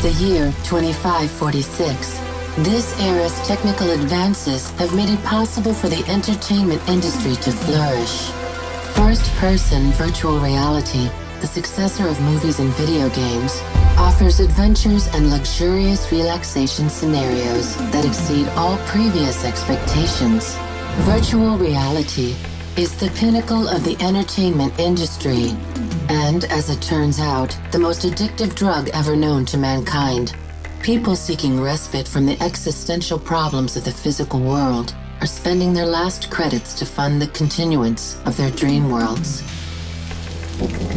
the year 2546. This era's technical advances have made it possible for the entertainment industry to flourish. First-person virtual reality, the successor of movies and video games, offers adventures and luxurious relaxation scenarios that exceed all previous expectations. Virtual reality is the pinnacle of the entertainment industry, and as it turns out, the most addictive drug ever known to mankind. People seeking respite from the existential problems of the physical world are spending their last credits to fund the continuance of their dream worlds.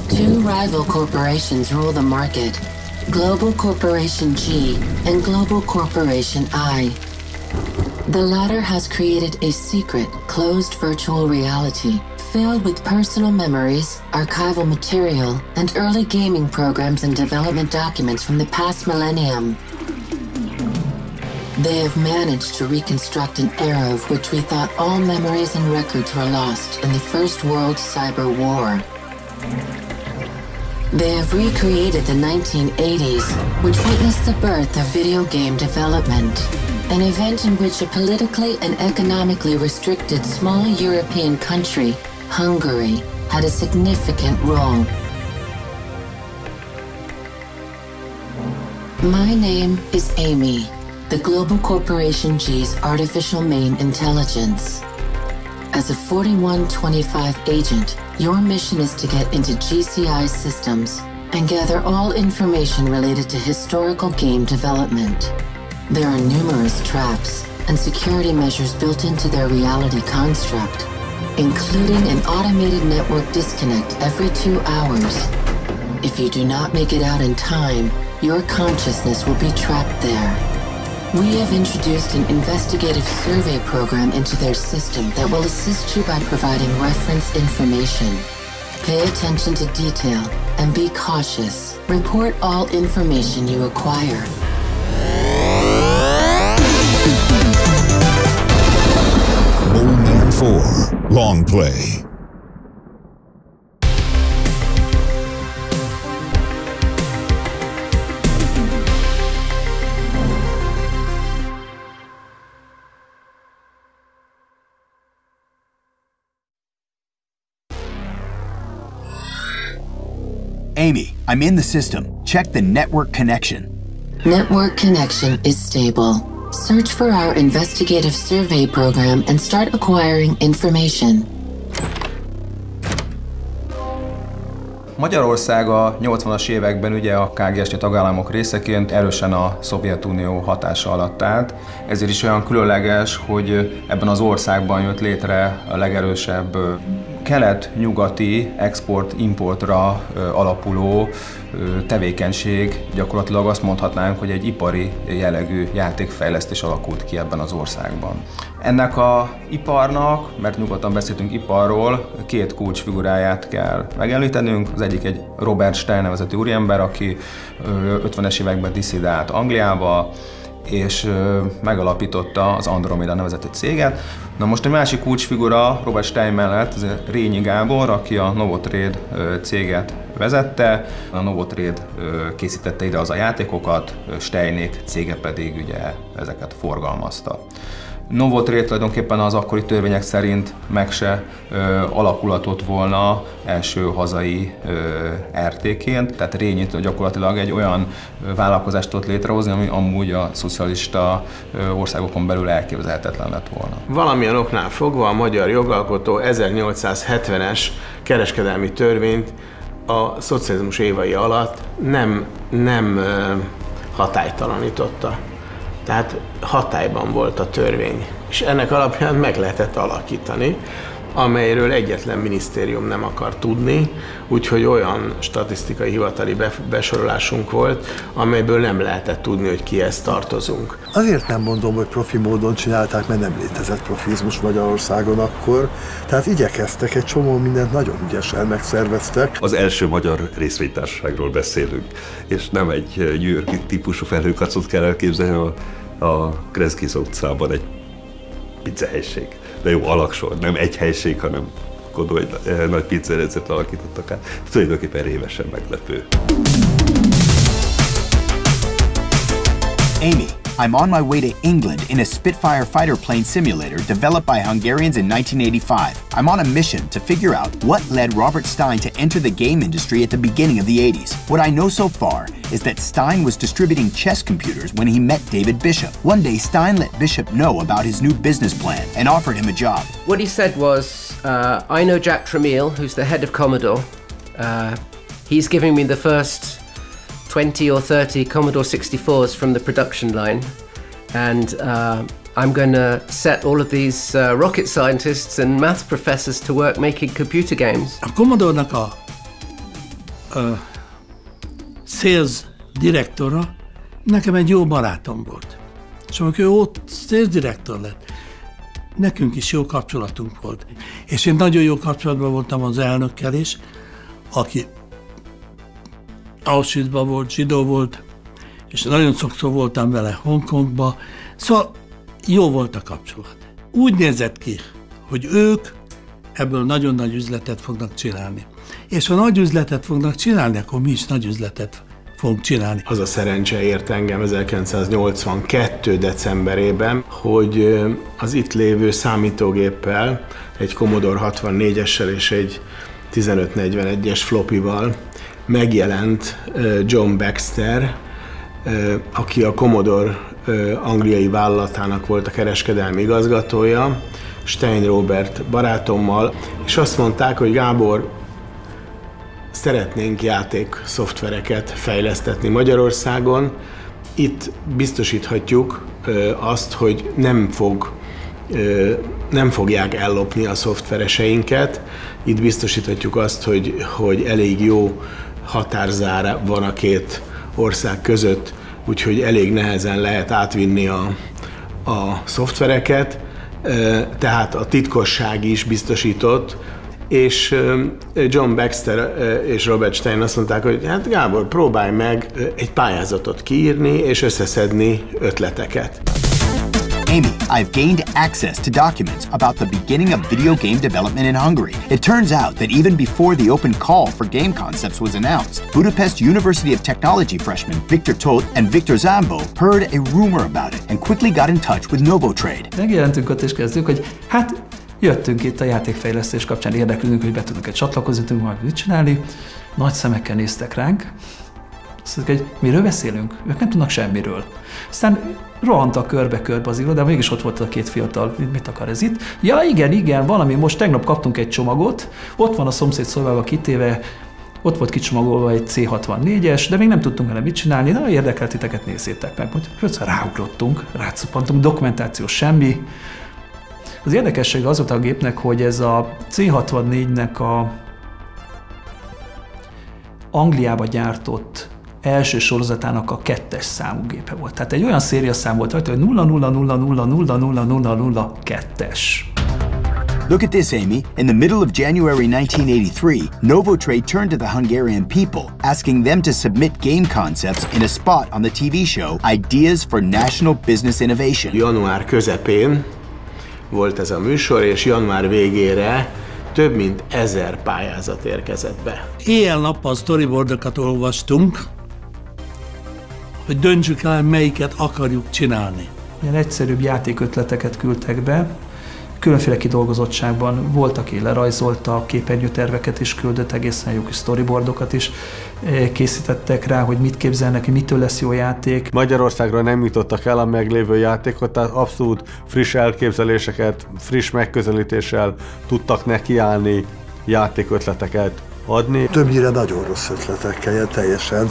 Two rival corporations rule the market, Global Corporation G and Global Corporation I. The latter has created a secret, closed virtual reality filled with personal memories, archival material, and early gaming programs and development documents from the past millennium. They have managed to reconstruct an era of which we thought all memories and records were lost in the First World Cyber War. They have recreated the 1980s, which witnessed the birth of video game development, an event in which a politically and economically restricted small European country, Hungary, had a significant role. My name is Amy, the Global Corporation G's artificial main intelligence. As a 4125 agent, your mission is to get into GCI systems and gather all information related to historical game development. There are numerous traps and security measures built into their reality construct, including an automated network disconnect every 2 hours. If you do not make it out in time, your consciousness will be trapped there. We have introduced an investigative survey program into their system that will assist you by providing reference information. Pay attention to detail and be cautious. Report all information you acquire. Bowman 4, Long Play. Amy, I'm in the system. Check the network connection. Network connection is stable. Search for our investigative survey program and start acquiring information. Magyarország a 80-as években ugye a KGST tagállamok részeként erősen a Szovjetunió hatása alatt állt. Ezért is olyan különleges, hogy ebben az országban jött létre a legerősebb kelet-nyugati export-importra alapuló tevékenység. Gyakorlatilag azt mondhatnánk, hogy egy ipari jellegű játékfejlesztés alakult ki ebben az országban. Ennek az iparnak, mert nyugodtan beszéltünk iparról, két kulcsfiguráját kell megemlítenünk. Az egyik egy Robert Stein nevezetű úriember, aki 50-es években disszidált Angliába, és megalapította az Andromeda nevezetű céget. Na most egy másik kulcsfigura Robert Stein mellett, ez Rényi Gábor, aki a Novotrade céget vezette. A Novotrade készítette ide az a játékokat, Steinék cége pedig ugye ezeket forgalmazta. Novotrade tulajdonképpen az akkori törvények szerint meg se alakulhatott volna első hazai RT-ként, tehát Rényit gyakorlatilag egy olyan vállalkozást tudott létrehozni, ami amúgy a szocialista országokon belül elképzelhetetlen lett volna. Valamilyen oknál fogva a magyar jogalkotó 1870-es kereskedelmi törvényt a szocializmus évei alatt nem hatálytalanította. Tehát hatályban volt a törvény, és ennek alapján meg lehetett alakítani, amelyről egyetlen minisztérium nem akar tudni, úgyhogy olyan statisztikai hivatali besorolásunk volt, amelyből nem lehetett tudni, hogy kihez tartozunk. Azért nem mondom, hogy profi módon csinálták, mert nem létezett profizmus Magyarországon akkor, tehát igyekeztek, egy csomó mindent nagyon ügyesen megszerveztek. Az első magyar részvénytársaságról beszélünk, és nem egy New York típusú felhőkarcot kell elképzelni a Kreszkiz utcában egy pizzahelység. De jó, alaksor, nem egy helység, hanem Godó egy nagy pizzarendszert alakítottak át. Tulajdonképpen rémesen meglepő. Amy, I'm on my way to England in a Spitfire fighter plane simulator developed by Hungarians in 1985. I'm on a mission to figure out what led Robert Stein to enter the game industry at the beginning of the 80s. What I know so far is that Stein was distributing chess computers when he met David Bishop. One day, Stein let Bishop know about his new business plan and offered him a job. What he said was, I know Jack Tramiel, who's the head of Commodore. He's giving me the first 20 or 30 Commodore 64s from the production line, and I'm going to set all of these rocket scientists and math professors to work making computer games. A Commodore-nak a sales direktora nekem egy jó barátom volt. És amikor ő ott sales direktor lett, nekünk is jó kapcsolatunk volt. És én nagyon jó kapcsolatban voltam az elnökkel is, aki Auschwitzban volt, zsidó volt, és nagyon sokszor voltam vele Hongkongba, szóval jó volt a kapcsolat. Úgy nézett ki, hogy ők ebből nagyon nagy üzletet fognak csinálni. És ha nagy üzletet fognak csinálni, akkor mi is nagy üzletet fogunk csinálni. Az a szerencse ért engem 1982. decemberében, hogy az itt lévő számítógéppel, egy Commodore 64-essel és egy 1541-es floppyval megjelent John Baxter, aki a Commodore angliai vállalatának volt a kereskedelmi igazgatója, Stein Robert barátommal, és azt mondták, hogy Gábor, szeretnénk játék szoftvereket fejlesztetni Magyarországon. Itt biztosíthatjuk azt, hogy nem fogják ellopni a szoftvereseinket. Itt biztosíthatjuk azt, hogy elég jó határzára van a két ország között, úgyhogy elég nehezen lehet átvinni a szoftvereket, tehát a titkosság is biztosított, és John Baxter és Robert Stein azt mondták, hogy hát Gábor, próbálj meg egy pályázatot kiírni és összeszedni ötleteket. Amy, I've gained access to documents about the beginning of video game development in Hungary. It turns out that even before the open call for game concepts was announced, Budapest University of Technology freshmen Viktor Tóth and Viktor Zámbó heard a rumor about it and quickly got in touch with Novotrade. Megjelentünk ott és kezdtük, hogy hát jöttünk itt a játékfejlesztés kapcsán, érdeklődünk, hogy be tudunk egy csatlakozni, tudunk majd mit csinálni. Nagy szemekkel néztek ránk. Azt mondjuk, hogy miről beszélünk? Ők nem tudnak semmiről. Aztán rohantak körbe-körbe az irodában, mégis ott volt a két fiatal, mit akar ez itt? Ja, igen, valami, most tegnap kaptunk egy csomagot, ott van a szomszéd szobába kitéve, ott volt kicsomagolva egy C64-es, de még nem tudtunk vele mit csinálni, de érdekelt titeket, nézzétek meg. Hogy ráugrottunk, rácuppantunk, dokumentáció semmi. Az érdekessége az volt a gépnek, hogy ez a C64-nek a Angliába gyártott első sorozatának a 2-es számú gépe volt. Tehát egy olyan szériaszám volt rajta, hogy 000000002-es. Look at this, Amy. In the middle of January 1983, Novotrade turned to the Hungarian people, asking them to submit game concepts in a spot on the TV show Ideas for National Business Innovation. Január közepén volt ez a műsor, és január végére több mint 1000 pályázat érkezett be. Éjjel-nappal storyboardokat olvastunk, hogy döntsük el, melyiket akarjuk csinálni. Ilyen egyszerűbb játékötleteket küldtek be, különféle kidolgozottságban. Volt, aki lerajzolta, képernyőterveket is küldött, egészen jó kis storyboardokat is készítettek rá, hogy mit képzelnek, hogy mitől lesz jó játék. Magyarországra nem jutottak el a meglévő játékot, tehát abszolút friss elképzeléseket, friss megközelítéssel tudtak nekiállni, játékötleteket adni. Többnyire nagyon rossz ötletekkel, teljesen,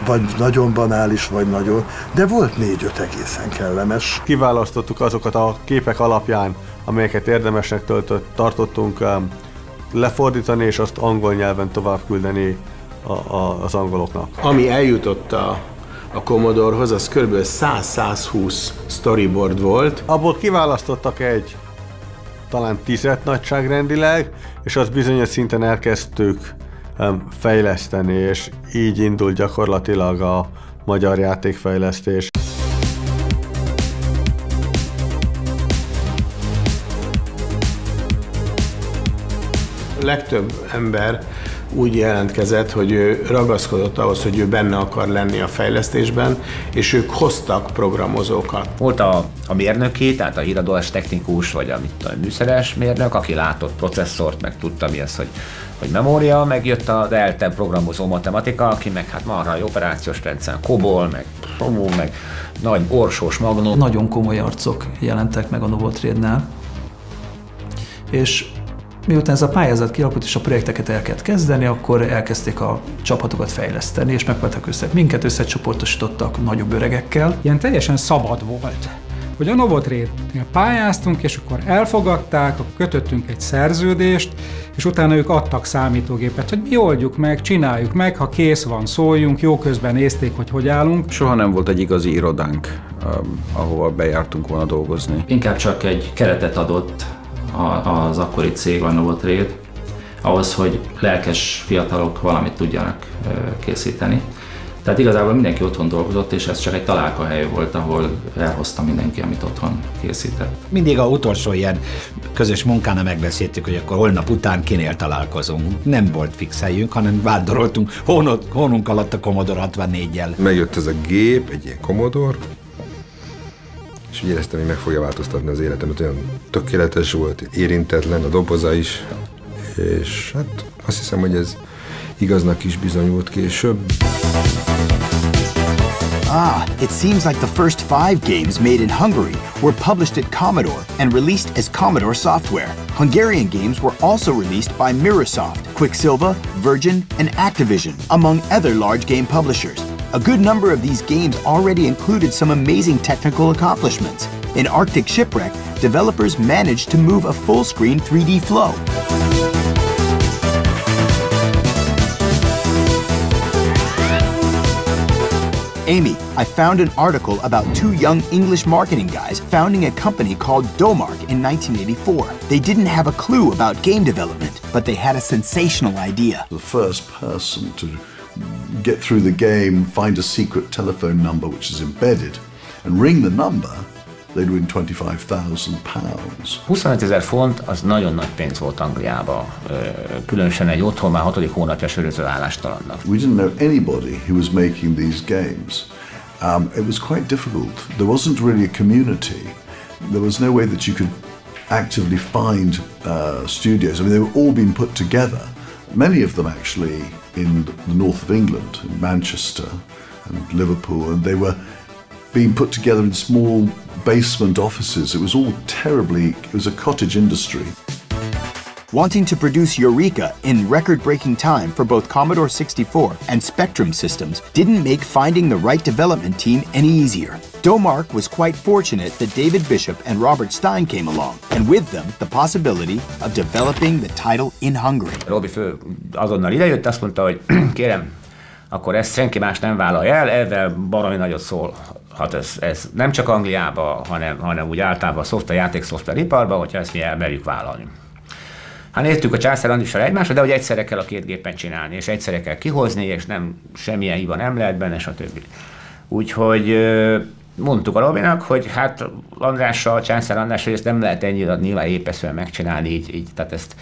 vagy nagyon banális, vagy nagyon, de volt 4-5 egészen kellemes. Kiválasztottuk azokat a képek alapján, amelyeket érdemesnek tartottunk lefordítani, és azt angol nyelven tovább küldeni az angoloknak. Ami eljutott a Commodorehoz, az kb. 100-120 storyboard volt. Abból kiválasztottak egy talán 10 nagyságrendileg, és azt bizonyos szinten elkezdtük fejleszteni, és így indult gyakorlatilag a magyar játékfejlesztés. A legtöbb ember úgy jelentkezett, hogy ő ragaszkodott ahhoz, hogy ő benne akar lenni a fejlesztésben, és ők hoztak programozókat. Volt a mérnöki, tehát a híradós technikus, vagy a műszeres mérnök, aki látott processzort, meg tudta mi az, hogy memória, meg jött a Delta programozó matematika, aki meg hát marha jó operációs rendszer, COBOL, meg Promó, meg nagy orsós magnó. Nagyon komoly arcok jelentek meg a Novotrade-nál, és miután ez a pályázat kialakult és a projekteket el kellett kezdeni, akkor elkezdték a csapatokat fejleszteni, és megpróbáltak minket összecsoportosítottak nagyobb öregekkel. Ilyen teljesen szabad volt, hogy a Novotrade-nél pályáztunk, és akkor elfogadták, akkor kötöttünk egy szerződést, és utána ők adtak számítógépet, hogy mi oldjuk meg, csináljuk meg, ha kész van, szóljunk, jó közben nézték, hogy állunk. Soha nem volt egy igazi irodánk, ahova bejártunk volna dolgozni. Inkább csak egy keretet adott az akkori cég, a Novotrade, ahhoz, hogy lelkes fiatalok valamit tudjanak készíteni. Tehát igazából mindenki otthon dolgozott, és ez csak egy találkahely volt, ahol elhozta mindenki, amit otthon készített. Mindig a utolsó ilyen közös munkánál megbeszéltük, hogy akkor holnap után kinél találkozunk. Nem volt fix helyünk, hanem vándoroltunk hónunk alatt a Commodore 64-jel. Megjött ez a gép, egy ilyen Commodore, és úgy éreztem, hogy meg fogja változtatni az életemet. Olyan tökéletes volt, érintetlen, a doboza is, és hát azt hiszem, hogy ez igaznak is bizonyult később. It seems like the first 5 games made in Hungary were published at Commodore and released as Commodore software. Hungarian games were also released by Microsoft, Quicksilva, Virgin, and Activision, among other large game publishers. A good number of these games already included some amazing technical accomplishments. In Arctic Shipwreck, developers managed to move a full-screen 3D flow. Amy, I found an article about 2 young English marketing guys founding a company called Domark in 1984. They didn't have a clue about game development, but they had a sensational idea. The first person to get through the game, find a secret telephone number which is embedded, and ring the number, they'd win £25,000. 25 000 font az nagyon nagy pénz volt Angliában, különösen egy otthon már 6. hónapja söröző állástalannak. We didn't know anybody who was making these games. It was quite difficult. There wasn't really a community. There was no way that you could actively find studios. I mean, they were all being put together. Many of them actually in the north of England, in Manchester and Liverpool, and they were being put together in small basement offices. It was all it was a cottage industry. Wanting to produce Eureka in record-breaking time for both Commodore 64 and Spectrum systems didn't make finding the right development team any easier. Domark was quite fortunate that David Bishop and Robert Stein came along, and with them the possibility of developing the title in Hungary. Robi fő azonnal idejött, azt mondta, hogy kérem, akkor ezt senki más nem vállalja el, ezzel baromi nagyot szól. Hát ez nem csak Angliában, hanem úgy általában a játékszoftver-iparban, hogyha ezt mi elmerjük vállalni. Hát néztük a Császár Andrissal egymásra, de hogy egyszerre kell a 2 gépen csinálni, és egyszerre kell kihozni, és nem semmilyen hiba nem lehet benne, stb. Úgyhogy mondtuk a Robinak, hogy hát Andrással, Császár András, hogy ezt nem lehet ennyire nyilván épeszően megcsinálni, így, tehát ezt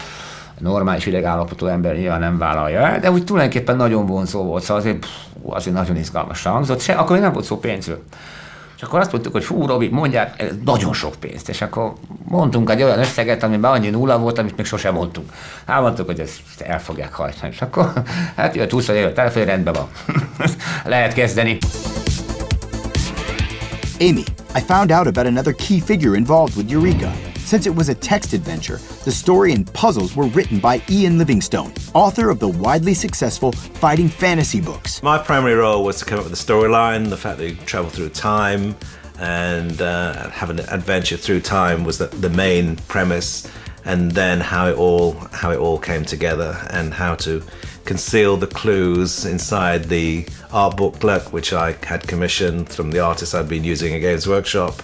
normális idegállapotú ember nyilván nem vállalja el, de úgy tulajdonképpen nagyon vonzó volt, szóval azért nagyon izgalmasra hangzott, akkor még nem volt szó pénzről. És akkor azt mondtuk, hogy fú, Robi, mondjál, ez nagyon sok pénzt, és akkor mondtunk egy olyan összeget, amiben annyi nulla volt, amit még sosem mondtunk. Mondtuk, hogy ezt el fogják hajtani, és akkor hát jött 20 év, telefon, rendben van. Lehet kezdeni. Amy, I found out about another key figure involved with Eureka. Since it was a text adventure, the story and puzzles were written by Ian Livingstone, author of the widely successful fighting fantasy books. My primary role was to come up with the storyline, the fact that you travel through time, and have an adventure through time was the main premise, and then how it all came together, and how to conceal the clues inside the art booklet, which I had commissioned from the artist I'd been using at Games Workshop.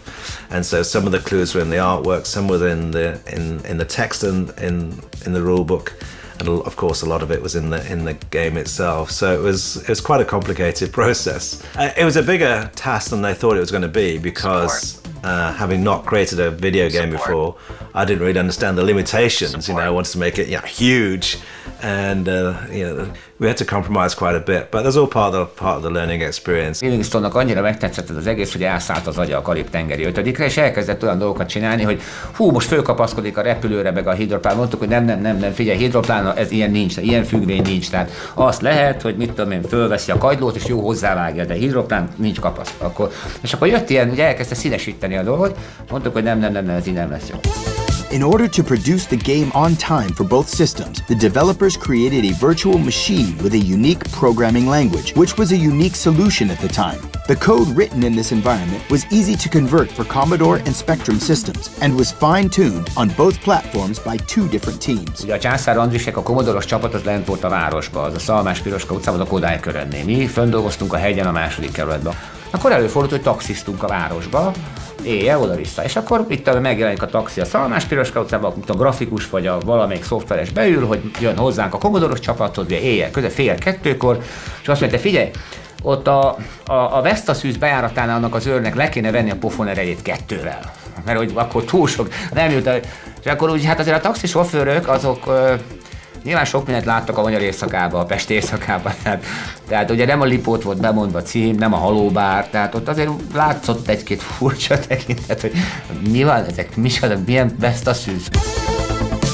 And so some of the clues were in the artwork, some were in the text and in the rule book, and of course a lot of it was in the game itself. So it was quite a complicated process. It was a bigger task than they thought it was going to be, because having not created a video game before, I didn't really understand the limitations. I wanted to make it huge, and we had to compromise quite a bit. But that's all part of the learning experience. Livingstonnak annyira megtetszett ez az egész, hogy elszállt az agya a Karib-tengeri 5-re, és elkezdett olyan dolgokat csinálni, hogy most fölkapaszkodik a repülőre, meg a hidroplán. Mondtuk, hogy nem, figyelj, hidroplán, ez ilyen nincs, ilyen függvény nincs. Tehát azt lehet, hogy mit tudom én, fölveszi a kagylót, és jó hozzávágja, de hidroplán nincs kapaszkodva. És akkor jött ilyen, hogy elkezdte színesíteni a dolgot, mondtuk, hogy nem, ez így nem lesz jó. In order to produce the game on time for both systems, the developers created a virtual machine with a unique programming language, which was a unique solution at the time. The code written in this environment was easy to convert for Commodore and Spectrum systems, and was fine-tuned on both platforms by two different teams. Ugye a Császár Andrisek, a Commodore-os csapat az lent volt a városba, az a Szalmás-Piroska utcában, a Kodály körönnél. Mi föndolgoztunk a hegyen a 2. kerületben. Akkor előfordult, hogy taxisztunk a városba, éjjel oda-vissza. És akkor itt megjelenik a taxi a Szalmás-Piroska utcában, a grafikus vagy a valamelyik szoftveres beül, hogy jön hozzánk a Commodore-os csapathoz, ugye éjjel, közel 1:30, és azt mondta, figyelj, ott a Vesztaszűz bejáratánál annak az őrnek le kéne venni a pofon erejét 2-vel. Mert hogy akkor túl sok nem jut. És akkor úgy, hát azért a taxisofőrök azok nyilván sok mindent láttak a magyar éjszakában, a Pest éjszakában. Tehát ugye nem a Lipót volt bemondva cím, nem a Halóbár, tehát ott azért látszott egy-két furcsa tekintet, hogy mi van ezek, milyen Vesztaszűz.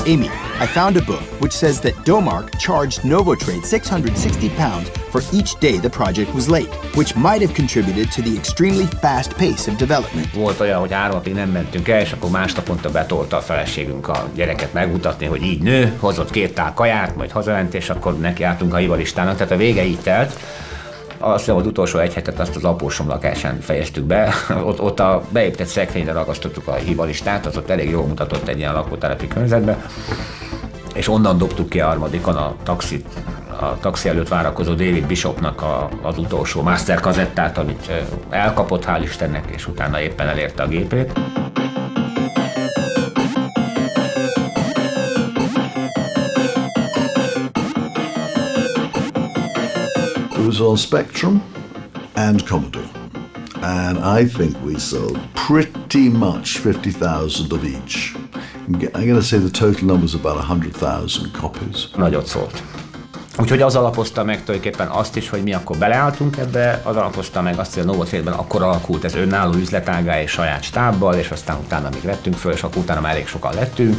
Amy, I found a book which says that Domark charged Novotrade £660 for each day the project was late, which might have contributed to the extremely fast pace of development. Volt olyan, hogy 3 napig nem mentünk el, és akkor másnaponta betolta a feleségünk a gyereket megmutatni, hogy így nő, hozott 2 tál kaját, majd hazament, és akkor nekiálltunk a hibalistának, tehát a vége így telt. Azt hiszem, az utolsó 1 hetet azt az apósom lakásán fejeztük be. Ott a beépített szekrényre ragasztottuk a hibalistát, az ott elég jól mutatott egy ilyen lakótelepi környezetben. És onnan dobtuk ki a harmadikon a taxi előtt várakozó David Bishopnak az utolsó master kazettát, amit elkapott, hál' Istennek, és utána éppen elérte a gépét. It was on Spectrum and Commodore, and I think we sold pretty much 50,000 of each. I'm going to say the total number was about 100,000 copies. Nagyot szólt. Úgyhogy az alapozta meg tulajdonképpen azt is, hogy mi akkor beleálltunk ebbe, az alapozta meg azt, hogy a Novotrade-ben akkor alakult ez önálló üzletágá és saját stábbal, és aztán utána még vettünk föl, és akkor utána már elég sokan lettünk,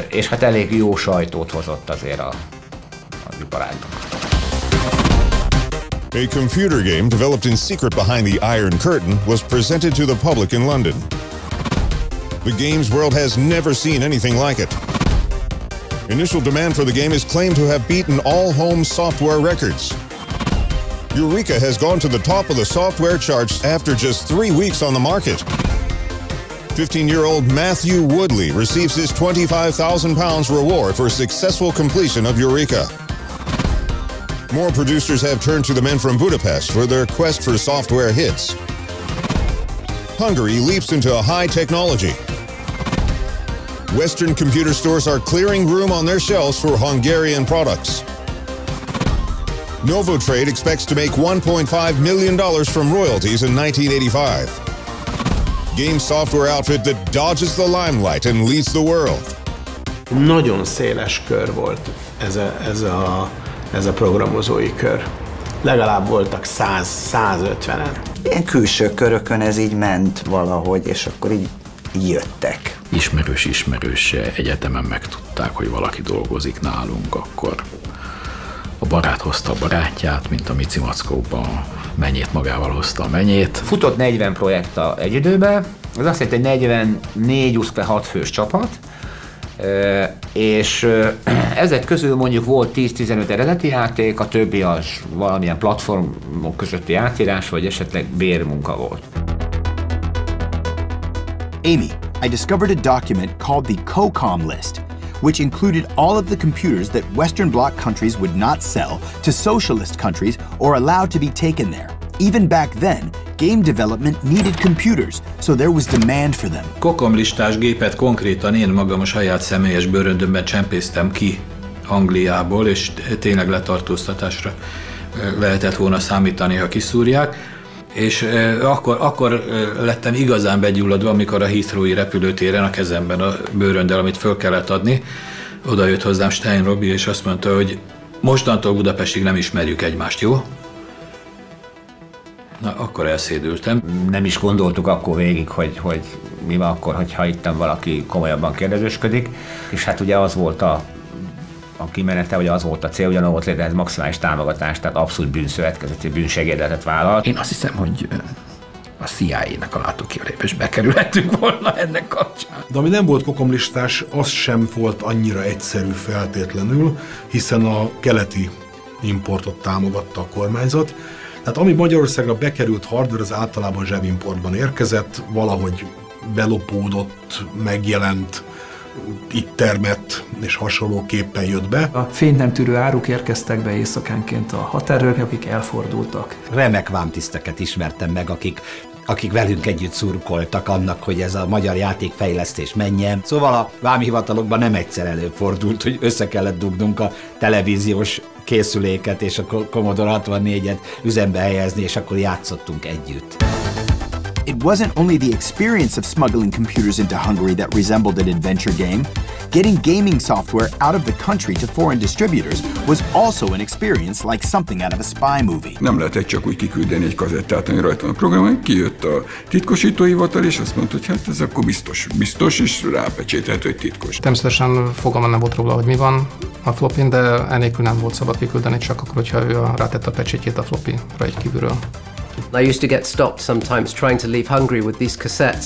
és hát elég jó sajtót hozott azért az iparágban. A computer game developed in secret behind the Iron Curtain was presented to the public in London. The games world has never seen anything like it. Initial demand for the game is claimed to have beaten all home software records. Eureka has gone to the top of the software charts after just 3 weeks on the market. 15-year-old Matthew Woodley receives his £25,000 reward for successful completion of Eureka. More producers have turned to the men from Budapest for their quest for software hits. Hungary leaps into high technology. Western computer stores are clearing room on their shelves for Hungarian products. Novotrade expects to make $1.5 million from royalties in 1985. Game software outfit that dodges the limelight and leads the world. Nagyon széles kör volt ez a programozói kör. Legalább voltak 100-150-en. Ilyen külső körökön ez így ment valahogy, és akkor így jöttek. Ismerős egyetemen megtudták, hogy valaki dolgozik nálunk, akkor a barát hozta a barátját, mint a Mici Mackóban, a menyét magával hozta a menyét. Futott 40 projekt egy időben, az azt jelenti, hogy 44-6 fős csapat, és ezek közül mondjuk volt 10-15 eredeti játék, a többi az valamilyen platformok közötti átírás, vagy esetleg bérmunka volt. Amy, I discovered a document called the COCOM list, which included all of the computers that Western Bloc countries would not sell to socialist countries or allow to be taken there. Even back then, game development needed computers, so there was demand for them. COCOM listás gépet konkrétan én magam a saját személyes bőröndömben csempésztem ki Angliából, és tényleg letartóztatásra lehetett volna számítani, ha kiszúrják. És akkor lettem igazán begyulladva, amikor a Heathrow-i repülőtéren a kezemben a bőröndel, amit föl kellett adni, oda jött hozzám Stein Robi, és azt mondta, hogy mostantól Budapestig nem ismerjük egymást, jó? Na, akkor elszédültem. Nem is gondoltuk akkor végig, hogy mi van akkor, hogyha itt valaki komolyabban kérdezősködik, és hát ugye az volt a kimenete, vagy az volt a cél, ugyanúgy volt létehez maximális támogatás, tehát abszolút bűnszövetkezeti bűnsegédletet vállalt. Én azt hiszem, hogy a CIA-nek a látókérlépésbe kerülhetünk volna ennek kapcsán. De ami nem volt kokomlistás, az sem volt annyira egyszerű feltétlenül, hiszen a keleti importot támogatta a kormányzat. Tehát ami Magyarországra bekerült hardware, az általában zsebimportban érkezett, valahogy belopódott, megjelent, itt termett és hasonlóképpen jött be. A fényt nem tűrő áruk érkeztek be éjszakánként a határőrök, akik elfordultak. Remek vámtiszteket ismertem meg, akik velünk együtt szurkoltak annak, hogy ez a magyar játékfejlesztés menjen. Szóval a vámhivatalokban nem egyszer előfordult, hogy össze kellett dugnunk a televíziós készüléket és a Commodore 64-et üzembe helyezni, és akkor játszottunk együtt. It wasn't only the experience of smuggling computers into Hungary that resembled an adventure game. Getting gaming software out of the country to foreign distributors was also an experience like something out of a spy movie. Nem lehetett csak úgy kiküldeni egy kazettát, ami rajta a programon. Kijött a titkosítóhivatal, és azt mondta, hogy hát ez akkor biztos, és rápecsételt, hogy titkos. Természetesen fogalma nem volt róla, hogy mi van a flopin, de enélkül nem volt szabad kiküldeni, csak akkor, hogyha ő rátette a pecsétjét a flopira egy kívülről. I used to get stopped sometimes trying to leave Hungary with these cassettes.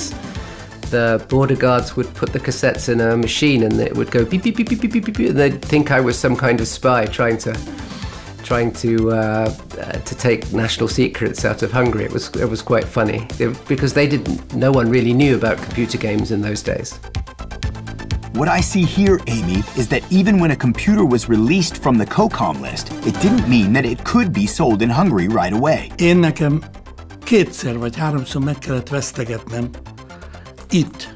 The border guards would put the cassettes in a machine and it would go beep, beep, beep, beep, beep, beep, beep, and they'd think I was some kind of spy trying to take national secrets out of Hungary. It was quite funny because no one really knew about computer games in those days. What I see here, Amy, is that even when a computer was released from the COCOM list, it didn't mean that it could be sold in Hungary right away. Én nekem 2 vagy 3-szor meg kellett vesztegetnem itt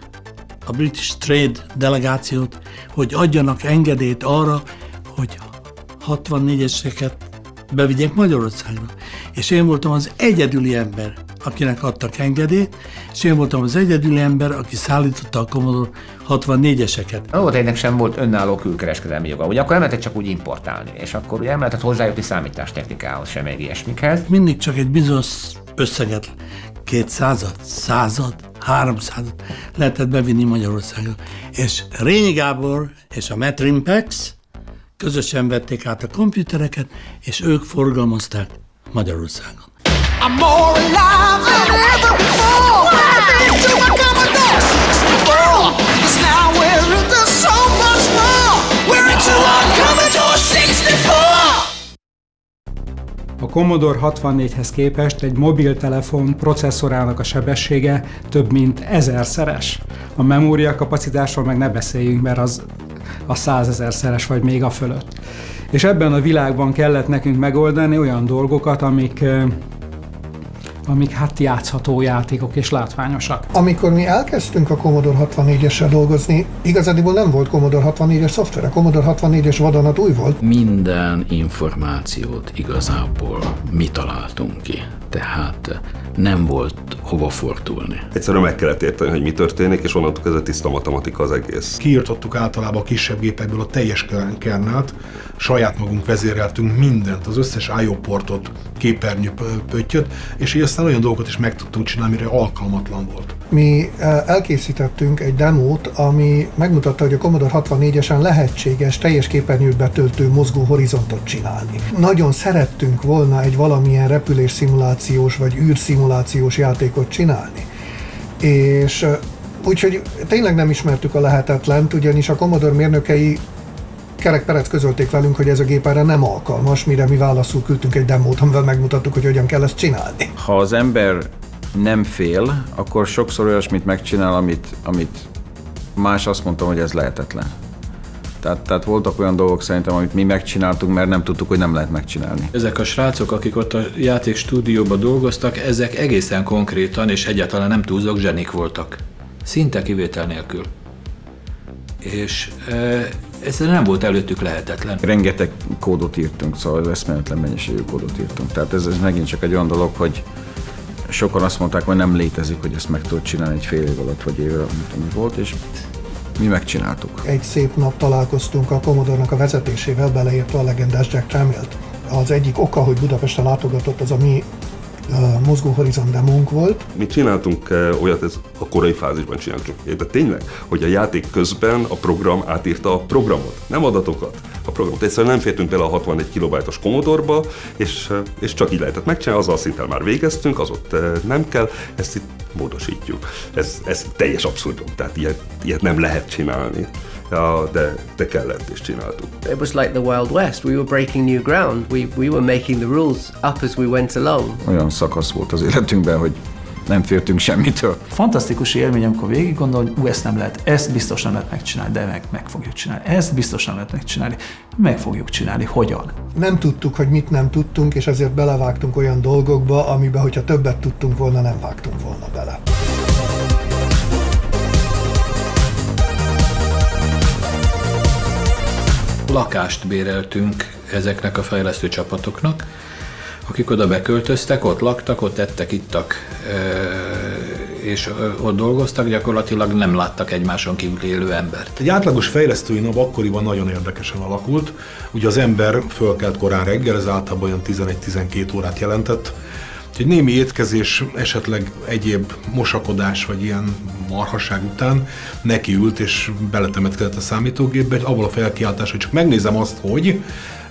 a British Trade delegációt, hogy adjanak engedélyt arra, hogy 64-eseket bevigyek Magyarországra. És én voltam az egyedüli ember, akinek adtak engedélyt, és én voltam az egyedüli ember, aki szállította a Commodore 64-eseket. A Novotrade-nek sem volt önálló külkereskedelmi joga, ugye akkor nem lehetett csak úgy importálni, és akkor ugye nem lehetett hozzájutni számítástechnikához, sem még ilyesmikhez. Mindig csak egy bizonyos összeget, 200-at, 100-at, 300-at lehetett bevinni Magyarországra. És Rényi Gábor és a Metrimpex közösen vették át a komputereket, és ők forgalmazták Magyarországon. I'm more alive than ever before. I've to my Commodore 64. 'Cause now we're into so much more. We're into our Commodore 64. A Commodore 64-hez képest egy mobiltelefon processzorának a sebessége több mint 1000-szeres. A memóriakapacitásról meg ne beszéljünk, mert az a 100 000-szeres vagy még a fölött. És ebben a világban kellett nekünk megoldani olyan dolgokat, amik hát játszható játékok és látványosak. Amikor mi elkezdtünk a Commodore 64-essel dolgozni, igazából nem volt Commodore 64-es szoftver, a Commodore 64-es vadonatúj volt. Minden információt igazából mi találtunk ki, tehát nem volt hova fordulni. Egyszerűen meg kellett érteni, hogy mi történik, és onnantól kezdve tiszta matematika az egész. Kiirtottuk általában a kisebb gépekből a teljes kernelt, saját magunk vezéreltünk mindent, az összes IO portot, képernyőpöttyöt, és így aztán olyan dolgokat is meg tudtunk csinálni, amire alkalmatlan volt. Mi elkészítettünk egy demót, ami megmutatta, hogy a Commodore 64-esen lehetséges teljes képernyőt betöltő mozgó horizontot csinálni. Nagyon szerettünk volna egy valamilyen repülésszimulációs vagy űrszimulációs játékot csinálni. És úgyhogy tényleg nem ismertük a lehetetlent, ugyanis a Commodore mérnökei kerek-perec közölték velünk, hogy ez a gép erre nem alkalmas, mire mi válaszul küldtünk egy demót, amivel megmutattuk, hogy hogyan kell ezt csinálni. Ha az ember nem fél, akkor sokszor olyasmit megcsinál, amit más azt mondta, hogy ez lehetetlen. Tehát voltak olyan dolgok szerintem, amit mi megcsináltunk, mert nem tudtuk, hogy nem lehet megcsinálni. Ezek a srácok, akik ott a játékstúdióban dolgoztak, ezek egészen konkrétan és egyáltalán nem túlzók zsenik voltak. Szinte kivétel nélkül. És ez nem volt előttük lehetetlen. Rengeteg kódot írtunk, szóval eszméletlen mennyiségű kódot írtunk. Tehát ez megint csak egy olyan dolog, hogy sokan azt mondták, hogy nem létezik, hogy ezt meg tudod csinálni egy fél év alatt, vagy év alatt, ami volt, és mi megcsináltuk. Egy szép nap találkoztunk a Commodore-nak a vezetésével, beleértve a legendás Jack Tramiel-t. Az egyik oka, hogy Budapestre látogatott, az a mi Mozgó Horizon demónk volt. Mi csináltunk olyat, ez a korai fázisban csináltunk. De tényleg, hogy a játék közben a program átírta a programot, nem adatokat. A programot. Egyszerűen nem fértünk bele a 61 kilobájtos Commodore-ba, és csak így lehetett megcsinálni, azzal szinten már végeztünk, az ott nem kell, ezt itt módosítjuk. Ez teljes abszurdum, tehát ilyet nem lehet csinálni. Ja, de kellett és csináltuk. It was like the Wild West. We were breaking new ground. We were making the rules up as we went along. Olyan szakasz volt az életünkben, hogy nem féltünk semmitől. Fantasztikus élmény, amikor végig gondolom, hogy ezt nem lehet, ezt biztos nem lehet megcsinálni, de meg fogjuk csinálni. Ezt biztos nem lehet megcsinálni, meg fogjuk csinálni. Hogyan? Nem tudtuk, hogy mit nem tudtunk, és ezért belevágtunk olyan dolgokba, amiben, hogyha többet tudtunk volna, nem vágtunk volna bele. Lakást béreltünk ezeknek a fejlesztő csapatoknak, akik oda beköltöztek, ott laktak, ott ettek, ittak, és ott dolgoztak, gyakorlatilag nem láttak egymáson kívül élő embert. Egy átlagos fejlesztői nap akkoriban nagyon érdekesen alakult. Ugye az ember fölkelt korán reggel, ez általában olyan 11-12 órát jelentett. Úgyhogy némi étkezés, esetleg egyéb mosakodás vagy ilyen marhasság után nekiült és beletemetkezett a számítógépbe, avval a felkiáltás, hogy csak megnézem azt, hogy,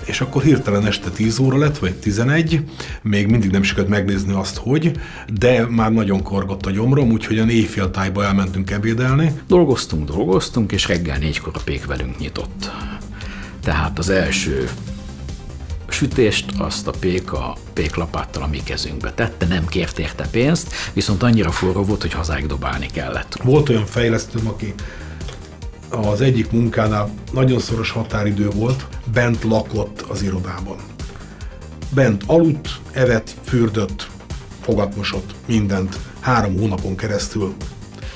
és akkor hirtelen este 10 óra lett, vagy 11, még mindig nem sikerült megnézni azt, hogy, de már nagyon korgott a gyomrom, úgyhogy a éjféltájba elmentünk ebédelni. Dolgoztunk, és reggel 4-kor a pék velünk nyitott. Tehát az első sütést azt a péklapáttal a mi kezünkbe tette, nem kért érte pénzt, viszont annyira forró volt, hogy hazáig dobálni kellett. Volt olyan fejlesztőm, aki az egyik munkánál nagyon szoros határidő volt, bent lakott az irodában. Bent aludt, evett, fürdött, fogatmosott, mindent 3 hónapon keresztül,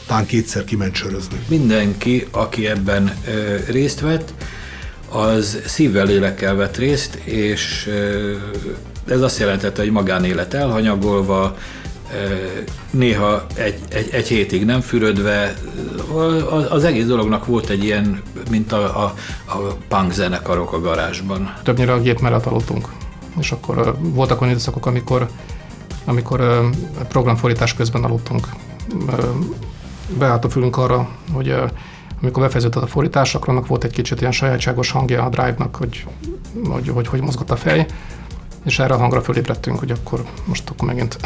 talán 2-szer kiment sörözni. Mindenki, aki ebben részt vett, az szívvel, lélekkel vett részt, és ez azt jelentette, hogy magánélet elhanyagolva, néha egy hétig nem fürödve. Az egész dolognak volt egy ilyen, mint a punk zenekarok a garázsban. Többnyire a gép mellett aludtunk, és akkor voltak olyan időszakok, amikor programfordítás közben aludtunk. Beállt a fülünk arra, hogy amikor befejeződött a fordítás, akkor annak volt egy kicsit ilyen sajátságos hangja a drive-nak, hogy mozgott a fej, és erre a hangra fölébredtünk, hogy akkor megint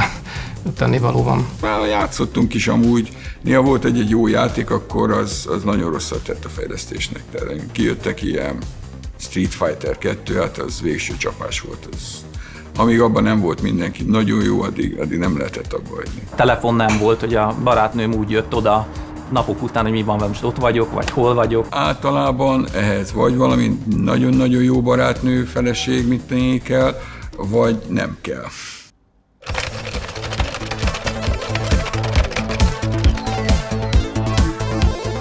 tennivaló van. Játszottunk is amúgy, néha volt egy jó játék, akkor az nagyon rosszat tett a fejlesztésnek. Tehát kijöttek ilyen Street Fighter 2, hát az végső csapás volt. Amíg abban nem volt mindenki nagyon jó, addig nem lehetett abba hagyni. Telefon nem volt, hogy a barátnőm úgy jött oda napok után, hogy mi van, most ott vagyok, vagy hol vagyok. Általában ehhez vagy valami nagyon-nagyon jó barátnő, feleség, mit tenni kell, vagy nem kell.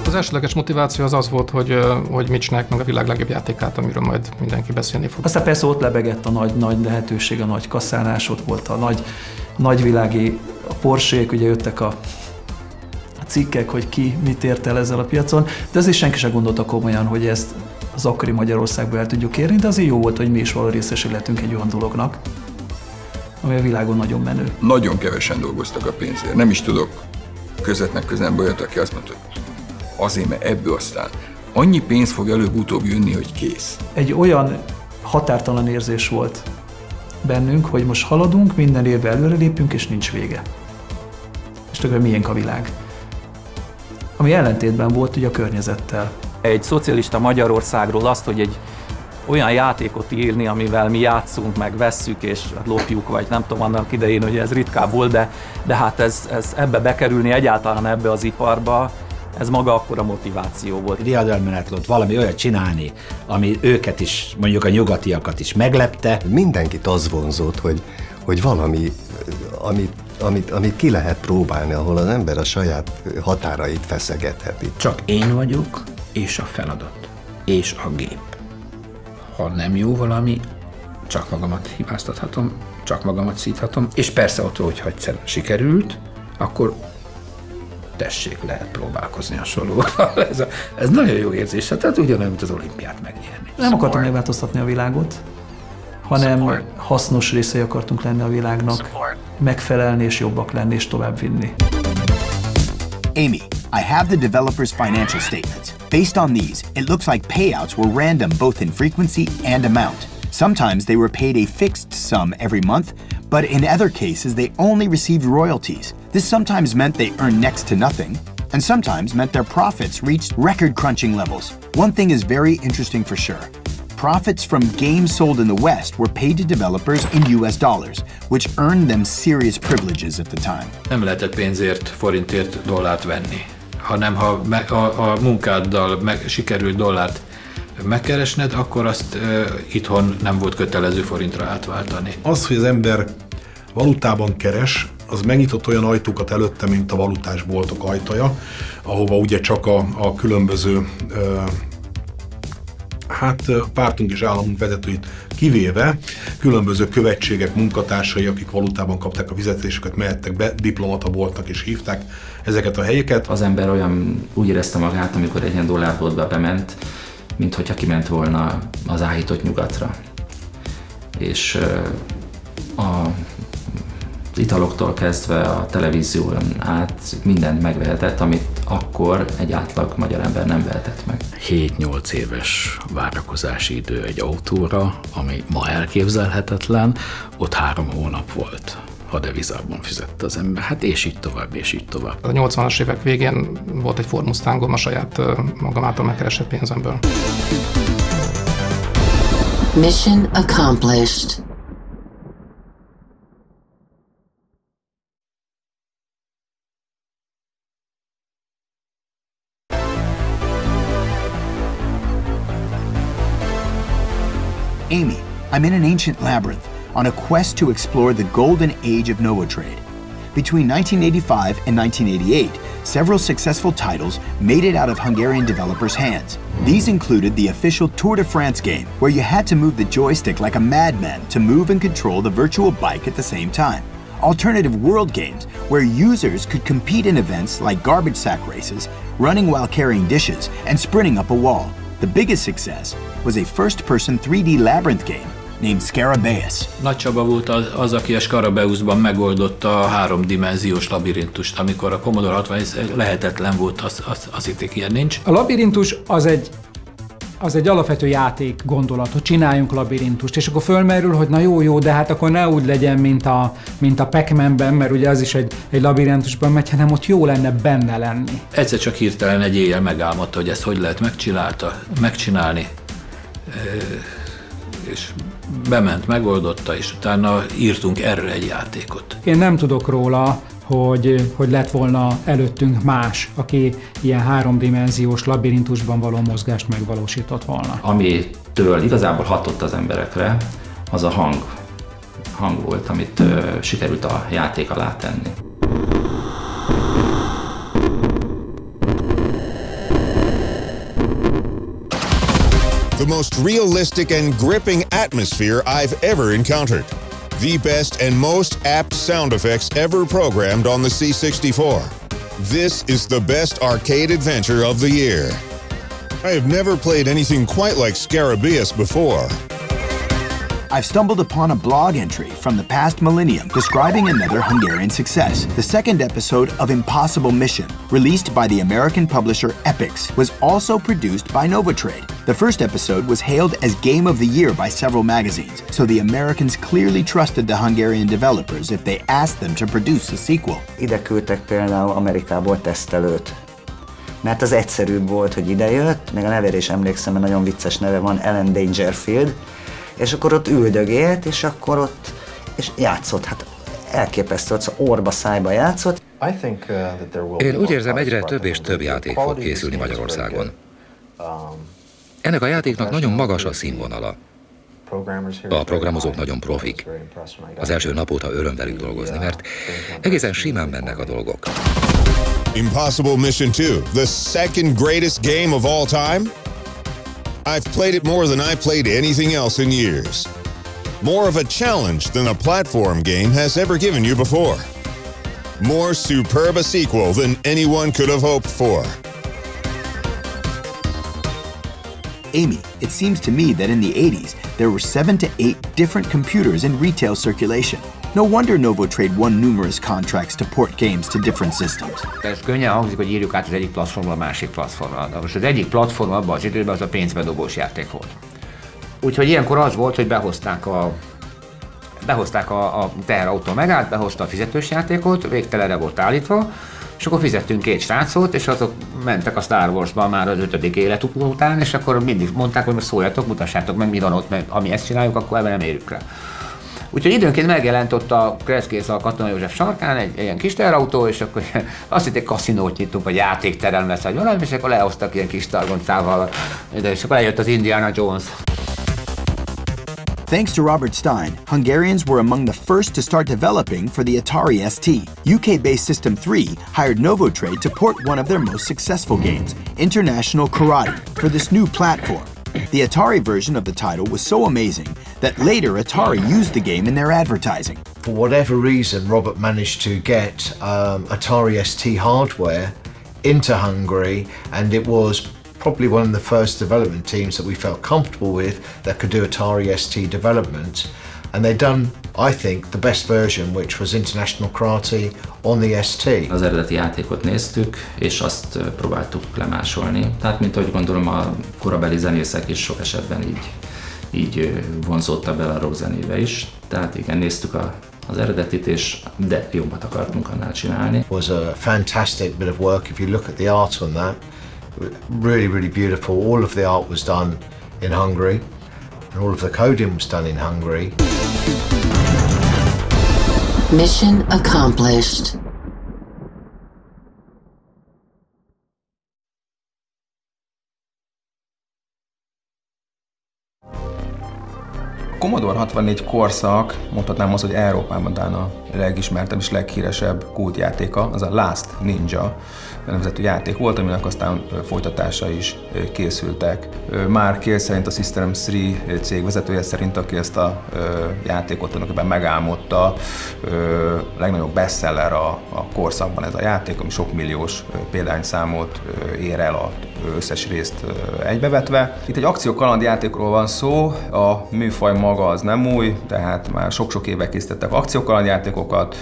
Az elsődleges motiváció az volt, hogy mit csinálják meg a világ legjobb játékát, amiről majd mindenki beszélni fog. Aztán persze ott lebegett a nagy lehetőség, a nagy kasszálás, ott volt a nagyvilági Porsche-k, ugye jöttek a cikkek, hogy ki mit ért el ezzel a piacon, de azért senki sem gondolta komolyan, hogy ezt az akkori Magyarországból el tudjuk érni, de azért jó volt, hogy mi is valahol részesülhetünk egy olyan dolognak, ami a világon nagyon menő. Nagyon kevesen dolgoztak a pénzért. Nem is tudok közvetlen közelből olyat, aki azt mondta, hogy azért, mert ebből aztán annyi pénz fog előbb-utóbb jönni, hogy kész. Egy olyan határtalan érzés volt bennünk, hogy most haladunk, minden évben előrelépünk, és nincs vége. És tökre miénk a világ. Ami ellentétben volt ugye a környezettel. Egy szocialista Magyarországról azt, hogy egy olyan játékot írni, amivel mi játszunk, meg vesszük és lopjuk, vagy nem tudom, annak idején, hogy ez ritkább volt, de hát ez ebbe bekerülni, egyáltalán ebbe az iparba, ez maga akkora motiváció volt. Diadalmenet volt valami olyat csinálni, ami őket is, mondjuk a nyugatiakat is meglepte. Mindenkit az vonzott, hogy valami, amit ki lehet próbálni, ahol az ember a saját határait feszegetheti. Csak én vagyok, és a feladat, és a gép. Ha nem jó valami, csak magamat hibáztathatom, csak magamat szíthatom, és persze ott, hogyha egyszer sikerült, akkor tessék, lehet próbálkozni a sorolóval. Ez nagyon jó érzés, tehát ugyanolyan, mint az olimpiát megnyerni. Nem akartunk megváltoztatni a világot, hanem hasznos részei akartunk lenni a világnak, megfelelni és jobbak lenni és továbbvinni. Amy, I have the developer's financial statements. Based on these, it looks like payouts were random both in frequency and amount. Sometimes they were paid a fixed sum every month, but in other cases they only received royalties. This sometimes meant they earned next to nothing, and sometimes meant their profits reached record-crunching levels. One thing is very interesting for sure. Profits from games sold in the West were paid to developers in US dollars, which earned them serious privileges at the time. Nem lehetett pénzért, forintért dollárt venni, hanem ha a munkáddal sikerült dollárt megkeresned, akkor azt itthon nem volt kötelező forintra átváltani. Az, hogy az ember valutában keres, az megnyitott olyan ajtókat előtte, mint a valutás boltok ajtaja, ahova ugye csak a különböző pártunk és államunk vezetőit kivéve, különböző követségek, munkatársai, akik valutában kapták a fizetésüket, mehettek be, diplomata voltak és hívták ezeket a helyeket. Az ember úgy érezte magát, amikor egy ilyen dollárboltba bement, mint hogyha kiment volna az áhított nyugatra. És az italoktól kezdve a televízión át mindent megvehetett, amit akkor egy átlag magyar ember nem vehetett meg. 7-8 éves várakozási idő egy autóra, ami ma elképzelhetetlen, ott 3 hónap volt, ha devizában fizette az ember. Hát és így tovább, és így tovább. A 80-as évek végén volt egy Ford Mustangom a saját magam által megkeresett pénzemből. Mission accomplished. Amy, I'm in an ancient labyrinth on a quest to explore the golden age of Novotrade. Between 1985 and 1988, several successful titles made it out of Hungarian developers' hands. These included the official Tour de France game, where you had to move the joystick like a madman to move and control the virtual bike at the same time. Alternative world games, where users could compete in events like garbage sack races, running while carrying dishes, and sprinting up a wall. The biggest success was a first-person 3D labyrinth game named Scarabaeus. Nagy Csaba volt az, aki a Scarabaeusban megoldotta a 3-dimenziós labirintust, amikor a Commodore 60 lehetetlen volt, azt hitték, ilyen nincs. A labirintus az egy alapvető játék gondolat, hogy csináljunk labirintust, és akkor fölmerül, hogy na jó, de hát akkor ne úgy legyen, mint a Pac-Manben, mert ugye az is egy labirintusban megy, hanem ott jó lenne benne lenni. Egyszer csak hirtelen egy éjjel megálmodta, hogy ezt hogy lehet megcsinálni, és bement, megoldotta, és utána írtunk erre egy játékot. Én nem tudok róla, hogy lett volna előttünk más, aki ilyen 3-dimenziós labirintusban való mozgást megvalósított volna. Amitől igazából hatott az emberekre, az a hang volt, amit sikerült a játék alá tenni. The most realistic and gripping atmosphere I've ever encountered. The best and most apt sound effects ever programmed on the C64. This is the best arcade adventure of the year. I have never played anything quite like Scarabaeus before. I've stumbled upon a blog entry from the past millennium describing another Hungarian success. The second episode of Impossible Mission, released by the American publisher Epix, was also produced by Novotrade. The first episode was hailed as Game of the Year by several magazines, so the Americans clearly trusted the Hungarian developers if they asked them to produce a sequel. Ide küldtek például Amerikából tesztelőt. Mert az egyszerűbb volt, hogy idejött, még a nevére is emlékszem, mert nagyon vicces neve van, Alan Dangerfield, és akkor ott üldögélt, és akkor ott és játszott. Hát elképesztő, hogy orba szájba játszott. Én úgy érzem, egyre több és több játék fog készülni Magyarországon. Ennek a játéknak nagyon magas a színvonala. A programozók nagyon profik. Az első nap óta öröm velük dolgozni, mert egészen simán mennek a dolgok. Impossible Mission 2, the second greatest game of all time? I've played it more than I've played anything else in years. More of a challenge than a platform game has ever given you before. More superb a sequel than anyone could have hoped for. Amy, it seems to me that in the 80s, there were 7 to 8 different computers in retail circulation. No wonder Novotrade won numerous contracts to port games to different systems. Ez könnyen hangzik, hogy írjuk át az egyik platformról a másik platformra. De most az egyik platform abban az időben az a pénzbedobós játék volt. Úgyhogy ilyenkor az volt, hogy behozták a teherautó megállt, behozta a fizetős játékot, végtelenre volt állítva, és akkor fizettünk 2 srácot, és azok mentek a Star Wars-ba már az 5. életük után, és akkor mindig mondták, hogy most szóljatok, mutassátok meg, mi van ott, mert ami ezt csináljuk, akkor ebben nem érjük rá. Úgyhogy időnként megjelent ott a Kreszkész a Katona József sarkán egy ilyen kis teherautó, és akkor azt hitték, kaszinót nyitunk, vagy játékterem lesz, vagy valami, és akkor lehoztak ilyen kis targoncával, és akkor eljött az Indiana Jones. Thanks to Robert Stein, Hungarians were among the first to start developing for the Atari ST. UK-based System 3 hired Novotrade to port one of their most successful games, International Karate, for this new platform. The Atari version of the title was so amazing that later Atari used the game in their advertising. For whatever reason, Robert managed to get Atari ST hardware into Hungary, and it was probably one of the first development teams that we felt comfortable with that could do Atari ST development. And they'd done, I think, the best version, which was International Karate on the ST. Az eredeti játékot néztük, és azt próbáltuk lemásolni. Tehát, mint ahogy gondolom, a korabeli zenészek is sok esetben így vonzódtak bele a rock zenébe is. Tehát igen, néztük az eredetit, de jobbat akartunk annál csinálni. It was a fantastic bit of work if you look at the art on that. Really, really beautiful. All of the art was done in Hungary, and all of the coding was done in Hungary. Mission accomplished. A Commodore 64 korszak, mondhatnám azt, hogy Európában talán a legismertebb és leghíresebb kultjátéka, az a Last Ninja nevezetű játék volt, aminek aztán folytatása is készültek. Mark Hill szerint, a System 3 cég vezetője szerint, aki ezt a játékot tulajdonképpen megálmodta, legnagyobb bestseller a korszakban ez a játék, ami sok milliós példányszámot ér el az összes részt egybevetve. Itt egy akciókalandjátékról van szó, a műfaj maga az nem új, tehát már sok-sok éve készítettek akciókalandjátékokat.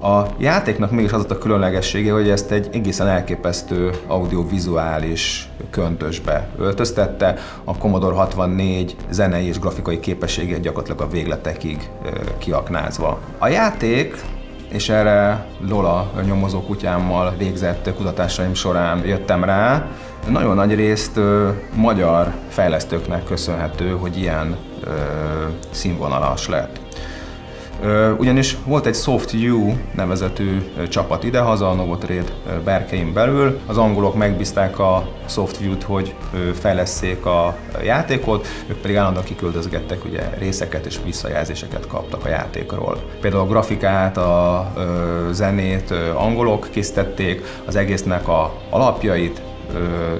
A játéknak mégis az a különlegessége, hogy ezt egy egészen elképesztő audiovizuális köntösbe öltöztette, a Commodore 64 zenei és grafikai képességét gyakorlatilag a végletekig kiaknázva. A játék, és erre Lola nyomozó kutyámmal végzett kutatásaim során jöttem rá, nagyon nagy részt magyar fejlesztőknek köszönhető, hogy ilyen színvonalas lett. Ugyanis volt egy SoftView nevezetű csapat idehaza, a Novotrade berkein belül. Az angolok megbízták a SoftView-t, hogy fejlesszék a játékot, ők pedig állandóan kiküldözgettek ugye, részeket és visszajelzéseket kaptak a játékról. Például a grafikát, a zenét angolok készítették, az egésznek a alapjait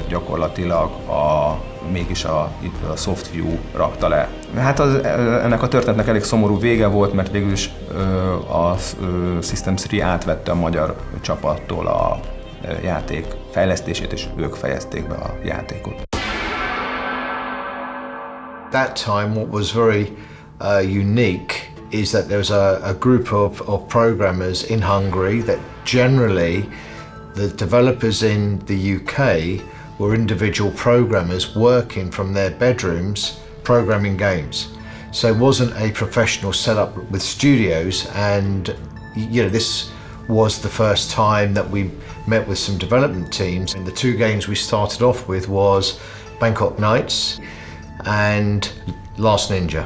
gyakorlatilag mégis a SoftView rakta le. Hát ennek a történetnek elég szomorú vége volt, mert végül is a System 3 átvette a magyar csapattól a játék fejlesztését, és ők fejezték be a játékot. That time what was very unique is that there was a group of programmers in Hungary that generally the developers in the UK were individual programmers working from their bedrooms programming games. So it wasn't a professional setup with studios, and this was the first time that we met with some development teams. And the 2 games we started off with was Bangkok Nights and Last Ninja.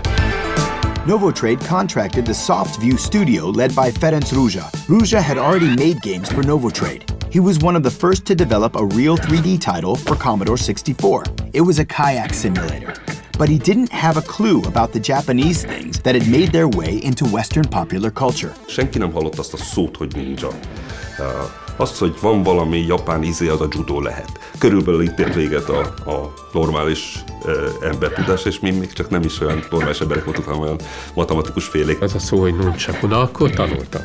Novotrade contracted the SoftView studio led by Ferenc Ruzsa. Ruzsa had already made games for Novotrade. He was one of the first to develop a real 3D title for Commodore 64. It was a kayak simulator. But he didn't have a clue about the Japanese things that had made their way into Western popular culture. Senki nem hallott azt a szót, hogy ninja. Az, hogy van valami japán izé, az a judo lehet. Körülbelül itt ért véget a normális embertudás, és mi még csak nem is olyan normális emberek voltunk, hanem olyan matematikus félék. Az a szó, hogy nunchaku, na akkor tanultam.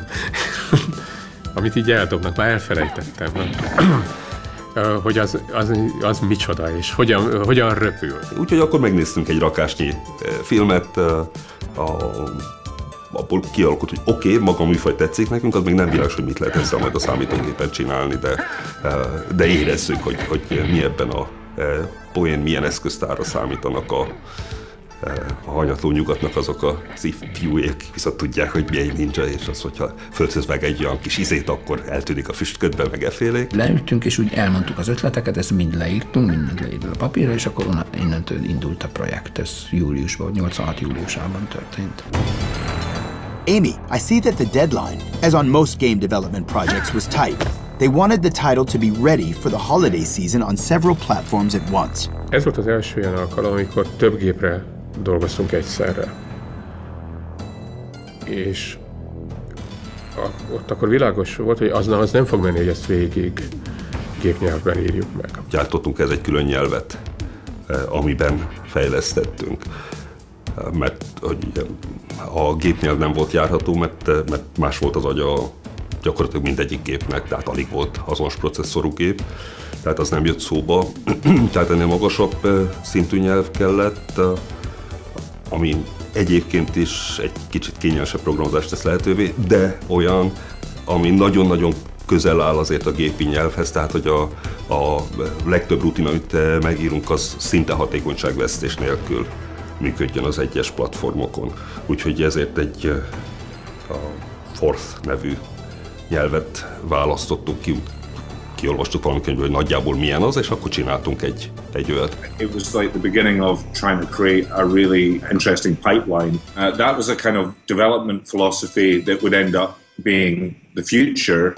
Amit így eldobnak, már elfelejtettem. Hogy az micsoda, és hogyan röpül. Úgyhogy akkor megnéztünk egy rakásnyi filmet, abból kialakult, hogy oké, maga a műfaj tetszik nekünk, az még nem világos, hogy mit lehet ezzel majd a számítógépen csinálni, de érezzük, hogy mi ebben a poén, milyen eszköztárra számítanak a hanyatló nyugatnak azok az ifjúek, akik viszont tudják, hogy mi egy ninja, és az, hogyha földhöz vág egy olyan kis izét, akkor eltűnik a füstködben, meg efélék. Leültünk, és úgy elmondtuk az ötleteket, ezt mind leírtunk, mindent leírtunk a papírra, és akkor innentől indult a projekt. Ez júliusban, 86 júliusában történt. Amy, I see that the deadline, as on most game development projects, was tight. They wanted the title to be ready for the holiday season on several platforms at once. Ez volt az első olyan alkalom, amikor több gépre dolgoztunk egyszerre. És ott akkor világos volt, hogy az nem fog menni, hogy ezt végig gépnyelvben írjuk meg. Gyártottunk ez egy külön nyelvet, amiben fejlesztettünk. Mert hogy a gépnyelv nem volt járható, mert más volt az agya gyakorlatilag mindegyik gépnek, tehát alig volt azonos processzorú gép, tehát az nem jött szóba. Tehát ennél magasabb szintű nyelv kellett, ami egyébként is egy kicsit kényelmesebb programozást tesz lehetővé, de olyan, ami nagyon-nagyon közel áll azért a gépi nyelvhez, tehát hogy a legtöbb rutin, amit megírunk, az szinte hatékonyságvesztés nélkül működjön az egyes platformokon. Úgyhogy ezért egy a Forth nevű nyelvet választottuk ki, kiolvastuk valami könyvből, hogy nagyjából milyen az, és akkor csináltunk egy olyat. It was like the beginning of trying to create a really interesting pipeline. That was a kind of development philosophy that would end up being the future.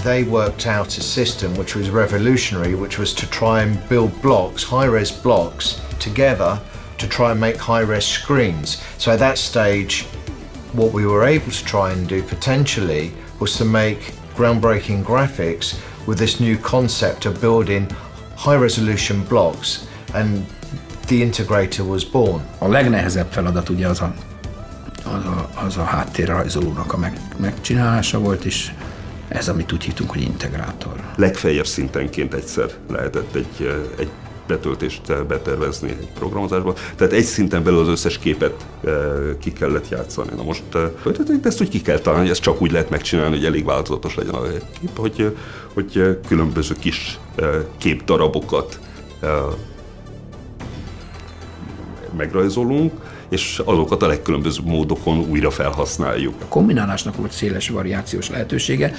They worked out a system which was revolutionary, which was to try and build blocks, high-res blocks, together to try and make high-res screens. So at that stage, what we were able to try and do potentially was to make groundbreaking graphics with this new concept of building high-resolution blocks, and the integrator was born. A legnehezebb feladat ugye az a háttérrajzolónak a megcsinálása volt, és ez, amit úgy hívtunk, hogy integrátor. Legfeljebb szintenként egyszer lehetett egy betöltést betervezni egy programozásba. Tehát egy szinten belül az összes képet ki kellett játszani. Na most ezt úgy ki kell találni, ezt csak úgy lehet megcsinálni, hogy elég változatos legyen a kép, hogy különböző kis képdarabokat megrajzolunk, és azokat a legkülönbözőbb módokon újra felhasználjuk. A kombinálásnak volt széles variációs lehetősége,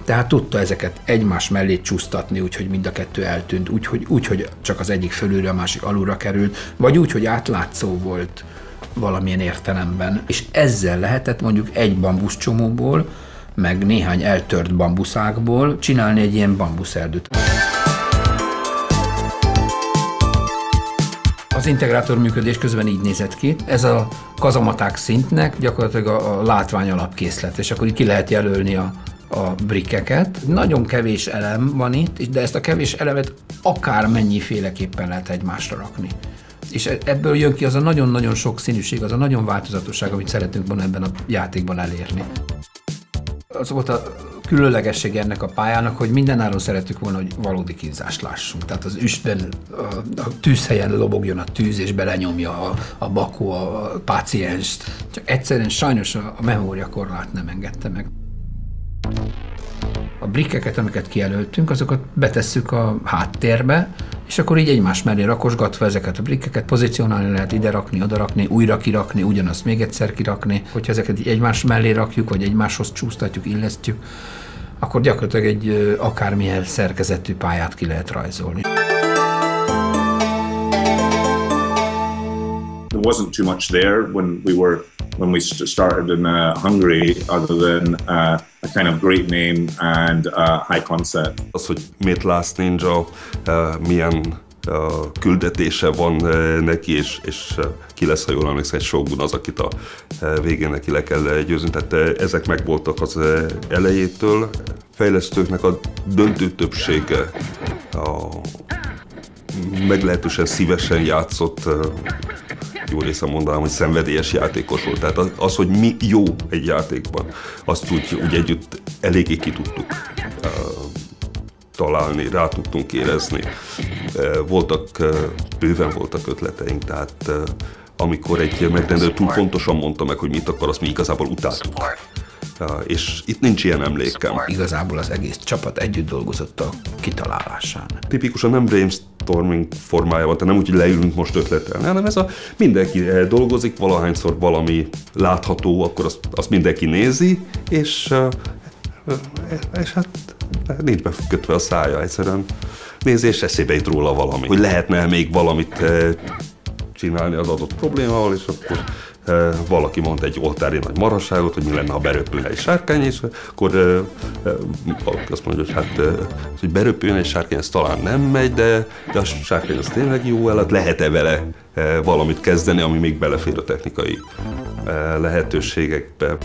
tehát tudta ezeket egymás mellé csúsztatni, úgyhogy mind a kettő eltűnt, úgy, hogy csak az egyik fölülre, a másik alulra került, vagy úgy, hogy átlátszó volt valamilyen értelemben. És ezzel lehetett mondjuk egy bambuszcsomóból, meg néhány eltört bambuszákból csinálni egy ilyen bambuszerdőt. Az integrátor működés közben így nézett ki. Ez a kazamaták szintnek gyakorlatilag a látvány alapkészlet, és akkor így ki lehet jelölni a brikkeket. Nagyon kevés elem van itt, de ezt a kevés elemet akármennyiféleképpen lehet egymásra rakni. És ebből jön ki az a nagyon-nagyon sok színűség, az a nagyon változatosság, amit szeretünk volna ebben a játékban elérni. Az volt a különlegesség ennek a pályának, hogy mindenáron szerettük volna, hogy valódi kínzást lássunk. Tehát az üstben, a tűzhelyen lobogjon a tűz, és belenyomja a bakó a pácienst. Csak egyszerűen sajnos a memóriakorlát nem engedte meg. A brikkeket, amiket kijelöltünk, azokat betesszük a háttérbe, és akkor így egymás mellé rakosgatva ezeket a brikkeket pozícionálni lehet, ide rakni, oda rakni, újra kirakni, ugyanazt még egyszer kirakni. Hogyha ezeket így egymás mellé rakjuk, vagy egymáshoz csúsztatjuk, illesztjük, akkor gyakorlatilag egy akármilyen szerkezetű pályát ki lehet rajzolni. There wasn't too much there when we started in Hungary, other than a kind of great name and high concept. Az, hogy Myth Last Ninja milyen küldetése van neki, és ki lesz, ha jól emlékszem, egy Shogun az, akit a végén neki le kell győzni. Tehát ezek megvoltak az elejétől. Fejlesztőknek a döntő többsége meglehetősen szívesen játszott, jó részen mondanám, hogy szenvedélyes játékos volt. Tehát az, hogy mi jó egy játékban, azt úgy együtt eléggé ki tudtuk találni, rá tudtunk érezni. Bőven voltak ötleteink, tehát amikor egy megrendelő túl pontosan mondta meg, hogy mit akar, azt mi igazából utáltuk. És itt nincs ilyen emlékem. Igazából az egész csapat együtt dolgozott a kitalálásán. Tipikusan nem brainstorming formájában, tehát nem úgy, hogy leülünk most ötletelni, hanem ez mindenki dolgozik, valahányszor valami látható, akkor azt mindenki nézi, és hát nincs bekötve a szája, egyszerűen nézi, és eszébe jut róla valami. Hogy lehetne még valamit csinálni az adott problémával, és akkor valaki mond egy oltári nagy marhaságot, hogy mi lenne, ha beröpülne egy sárkány, és akkor valaki azt mondja, hogy hát, hogy beröpülne egy sárkány, ez talán nem megy, de a sárkány az tényleg jó állat, lehet-e vele valamit kezdeni, ami még belefér a technikai lehetőségekbe.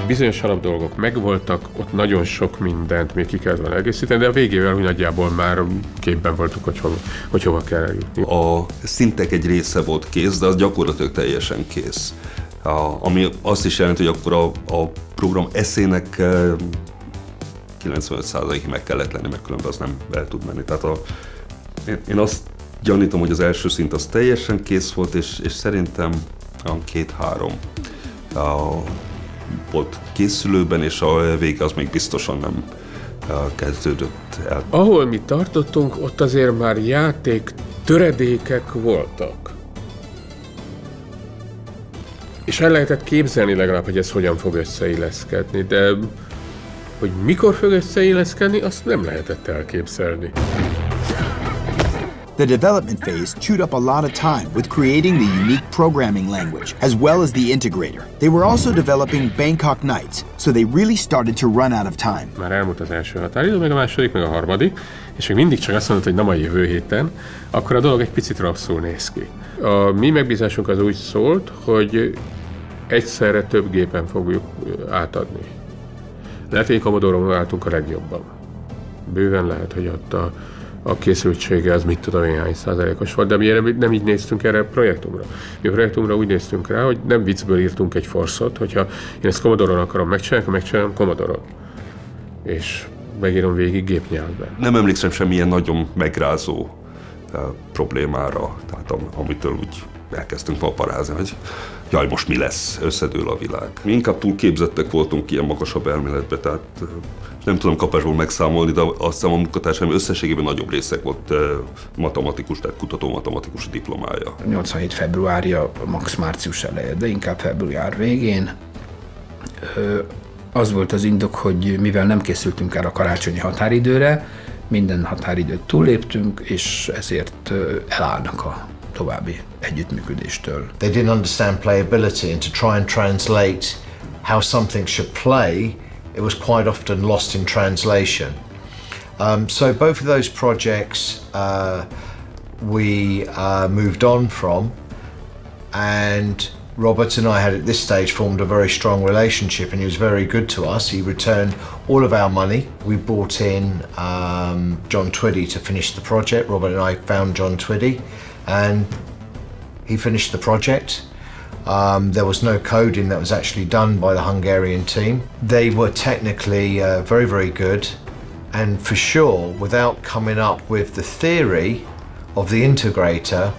Bizonyos alapdolgok megvoltak, ott nagyon sok mindent még ki kellett volna egészíteni, de a végével úgy nagyjából már képben voltunk, hogy hova kell eljutni. A szintek egy része volt kész, de az gyakorlatilag teljesen kész. Ami azt is jelenti, hogy akkor a program eszének 95%-ig meg kellett lenni, mert különben az nem el tud menni. Tehát én azt gyanítom, hogy az első szint az teljesen kész volt, és szerintem 2-3 volt készülőben, és a vége az még biztosan nem kezdődött el. Ahol mi tartottunk, ott azért már játék töredékek voltak. És el lehetett képzelni legalább, hogy ez hogyan fog összeilleszkedni, de hogy mikor fog összeilleszkedni, azt nem lehetett elképzelni. The development phase chewed up a lot of time with creating the unique programming language, as well as the integrator. They were also developing Bangkok Nights, so they really started to run out of time. Már elmúlt az első határidő, meg a második, meg a harmadik, és még mindig csak azt mondod, hogy nem a jövő héten, akkor a dolog egy picit rosszul néz ki. A mi megbízásunk az úgy szólt, hogy egyszerre több gépen fogjuk átadni. Lehet, hogy Commodore-on álltunk a legjobban. Bőven lehet, hogy ott a készültsége az mit tudom én hány százalékos volt, de mi nem így néztünk erre a projektumra. Mi a projektumra úgy néztünk rá, hogy nem viccből írtunk egy forszot, hogyha én ezt Commodore-on akarom megcsinálni, akkor megcsinálom Commodore-on. És megírom végig gépnyelvben. Nem emlékszem semmilyen nagyon megrázó problémára, tehát amitől úgy elkezdtünk paparázni, hogy jaj, most mi lesz, összedől a világ. Mi inkább túl képzettek voltunk ilyen magasabb elméletbe, tehát nem tudom kapásból megszámolni, de azt hiszem a munkatársaim összességében nagyobb részek volt matematikus, tehát kutató-matematikus diplomája. 87 februárja, max. Március eleje, de inkább február végén. Az volt az indok, hogy mivel nem készültünk el a karácsonyi határidőre, minden határidőt túlléptünk, és ezért elállnak a további együttműködéstől. They didn't understand playability, and to try and translate how something should play, it was quite often lost in translation. So both of those projects we moved on from, and Robert and I had at this stage formed a very strong relationship, and he was very good to us. He returned all of our money. We brought in John Twiddy to finish the project. Robert and I found John Twiddy, and he finished the project. There was no coding that was actually done by the Hungarian team. They were technically very, very good, and for sure, without coming up with the theory of the integrator,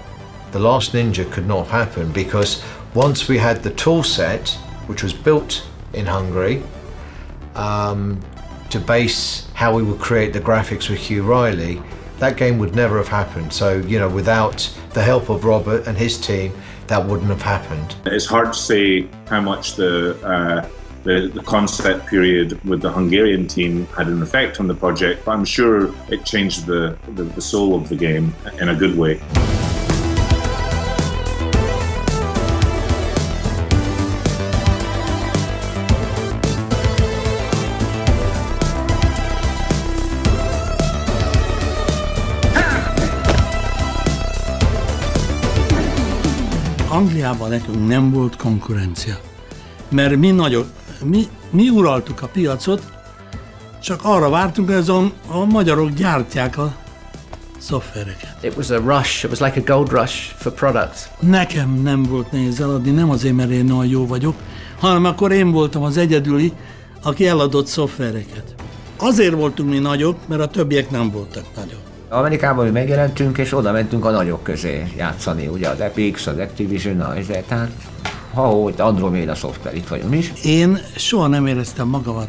The Last Ninja could not happen, because once we had the tool set, which was built in Hungary, to base how we would create the graphics with Hugh Riley, that game would never have happened. So, you know, without the help of Robert and his team, that wouldn't have happened. It's hard to say how much the concept period with the Hungarian team had an effect on the project, but I'm sure it changed the soul of the game in a good way. Angliában nekünk nem volt konkurencia, mert mi uraltuk a piacot, csak arra vártunk, hogy a magyarok gyártják a szoftvereket. It was a rush, it was like a gold rush for products. Nekem nem volt nehéz eladni, nem azért, mert én nagyon jó vagyok, hanem akkor én voltam az egyedüli, aki eladott szoftvereket. Azért voltunk mi nagyok, mert a többiek nem voltak nagyok. Amerikában mi megjelentünk, és oda mentünk a nagyok közé játszani, ugye az Epic, az Activision, tehát hogy Andromeda szoftver, itt vagyunk is. Én soha nem éreztem magamat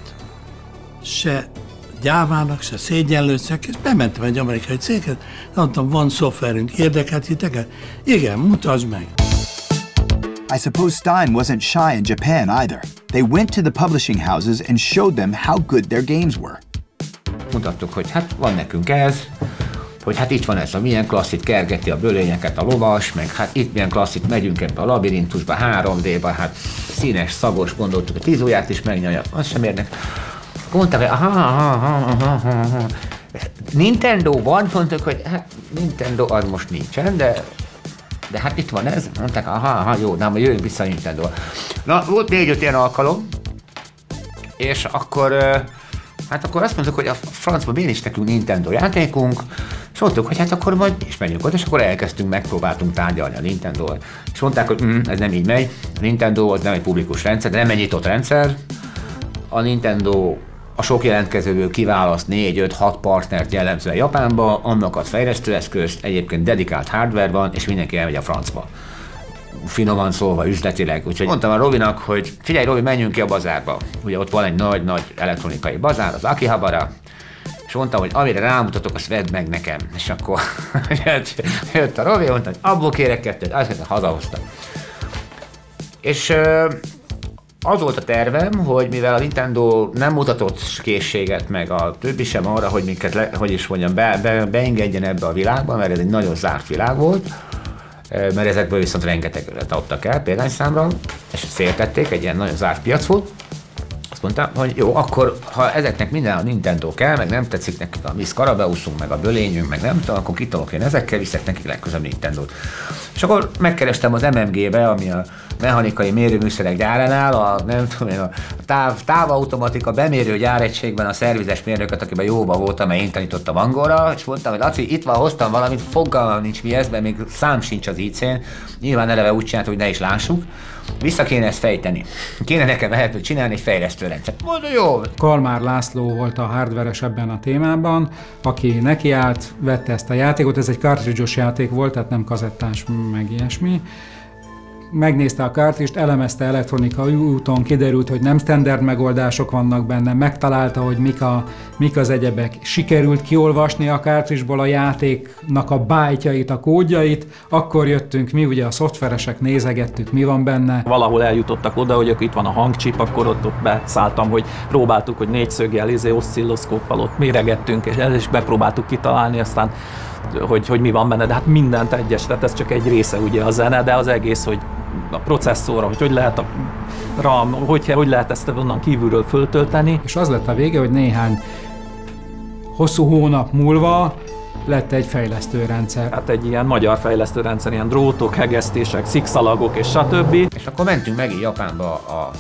se gyávának, se szégyenlősnek, és bementem egy amerikai céghez, mondtam, van szoftverünk, érdekelt titeket? Igen, mutasd meg! I suppose Stein wasn't shy in Japan either. They went to the publishing houses and showed them how good their games were. Mutattuk, hogy hát van nekünk ez, hogy hát itt van ez a milyen klassz, itt kergeti a bölényeket a lovas, meg hát itt milyen klassz, itt megyünk ebbe a labirintusba, 3D-ba, hát színes, szagos, gondoltuk, a 10 ujját is megnyalja, az sem érnek. Mondták, hogy Nintendo van, mondtuk, hogy hát Nintendo az most nincsen, de hát itt van ez. Mondták, jó, de majd jöjjünk vissza a Nintendo-ba. Na, volt 4-5 ilyen alkalom, és akkor azt mondtuk, hogy a francban miért is nekünk Nintendo játékunk, és mondtuk, hogy hát akkor majd is menjünk ott, és akkor megpróbáltunk tárgyalni a Nintendo-val. És mondták, hogy ez nem így megy, a Nintendo az nem egy publikus rendszer, de nem egy nyitott rendszer. A Nintendo a sok jelentkezőből kiválaszt 4-5-6 partnert jellemzően Japánba, annak az fejlesztőeszközt, egyébként dedikált hardware van, és mindenki elmegy a francba. Finoman szólva, üzletileg. Úgyhogy mondtam a Robinak, hogy figyelj Robi, menjünk ki a bazárba. Ugye ott van egy nagy elektronikai bazár, az Akihabara, és mondtam, hogy amire rámutatok, azt vedd meg nekem. És akkor jött a Robi, mondta, hogy abból kérek 2, azt hazahoztam. És az volt a tervem, hogy mivel a Nintendo nem mutatott készséget, meg a többi sem arra, hogy minket, beengedjen ebbe a világba, mert ez egy nagyon zárt világ volt, mert ezekből viszont rengeteget adtak el példányszámra, és féltették, egy ilyen nagyon zárt piac volt. Azt mondtam, hogy jó, akkor ha ezeknek minden a Nintendo kell, meg nem tetszik nekik a mi Scarabeusunk, meg a bölényünk, meg nem tudom, akkor kitolok én ezekkel, viszek nekik legközelebb Nintendo-t. És akkor megkerestem az MMG-be, ami a mechanikai mérőműszerek gyáránál, a távautomatika bemérő gyáregységben a szervizes mérnököt, akiben jóba voltam, mert én tanítottam angolra, és mondtam, hogy Laci, itt van, hoztam valamit, fogalmam nincs mi ez, mert még szám sincs az IC-n. Nyilván eleve úgy csinált, hogy ne is lássuk. Vissza kéne ezt fejteni. Kéne nekem ebből csinálni egy fejlesztőrendszert. Mondja, jó! Kalmár László volt a hardveres ebben a témában, aki nekiállt, vette ezt a játékot, ez egy cartridge-os játék volt, tehát nem kazettás, meg ilyesmi. Megnézte a cartridge-t, elemezte elektronikai úton, kiderült, hogy nem standard megoldások vannak benne, megtalálta, hogy mik az egyebek. Sikerült kiolvasni a cartridge-ból a játéknak a byte-jait, a kódjait, akkor jöttünk mi, ugye a szoftveresek, nézegettük, mi van benne. Valahol eljutottak oda, hogy itt van a hangcsip, akkor ott beszálltam, hogy próbáltuk, hogy 4 szögjel oszcilloszkóppal ott méregettünk, és el is bepróbáltuk kitalálni, aztán hogy mi van benne, de hát mindent egyes, tehát ez csak egy része ugye a zene, de az egész, hogy a processzorra, hogy lehet a RAM, hogy lehet ezt onnan kívülről föltölteni. És az lett a vége, hogy néhány hosszú hónap múlva lett egy fejlesztőrendszer. Hát egy ilyen magyar fejlesztőrendszer, ilyen drótok, hegesztések, szikszalagok és stb. És akkor mentünk megint Japánba a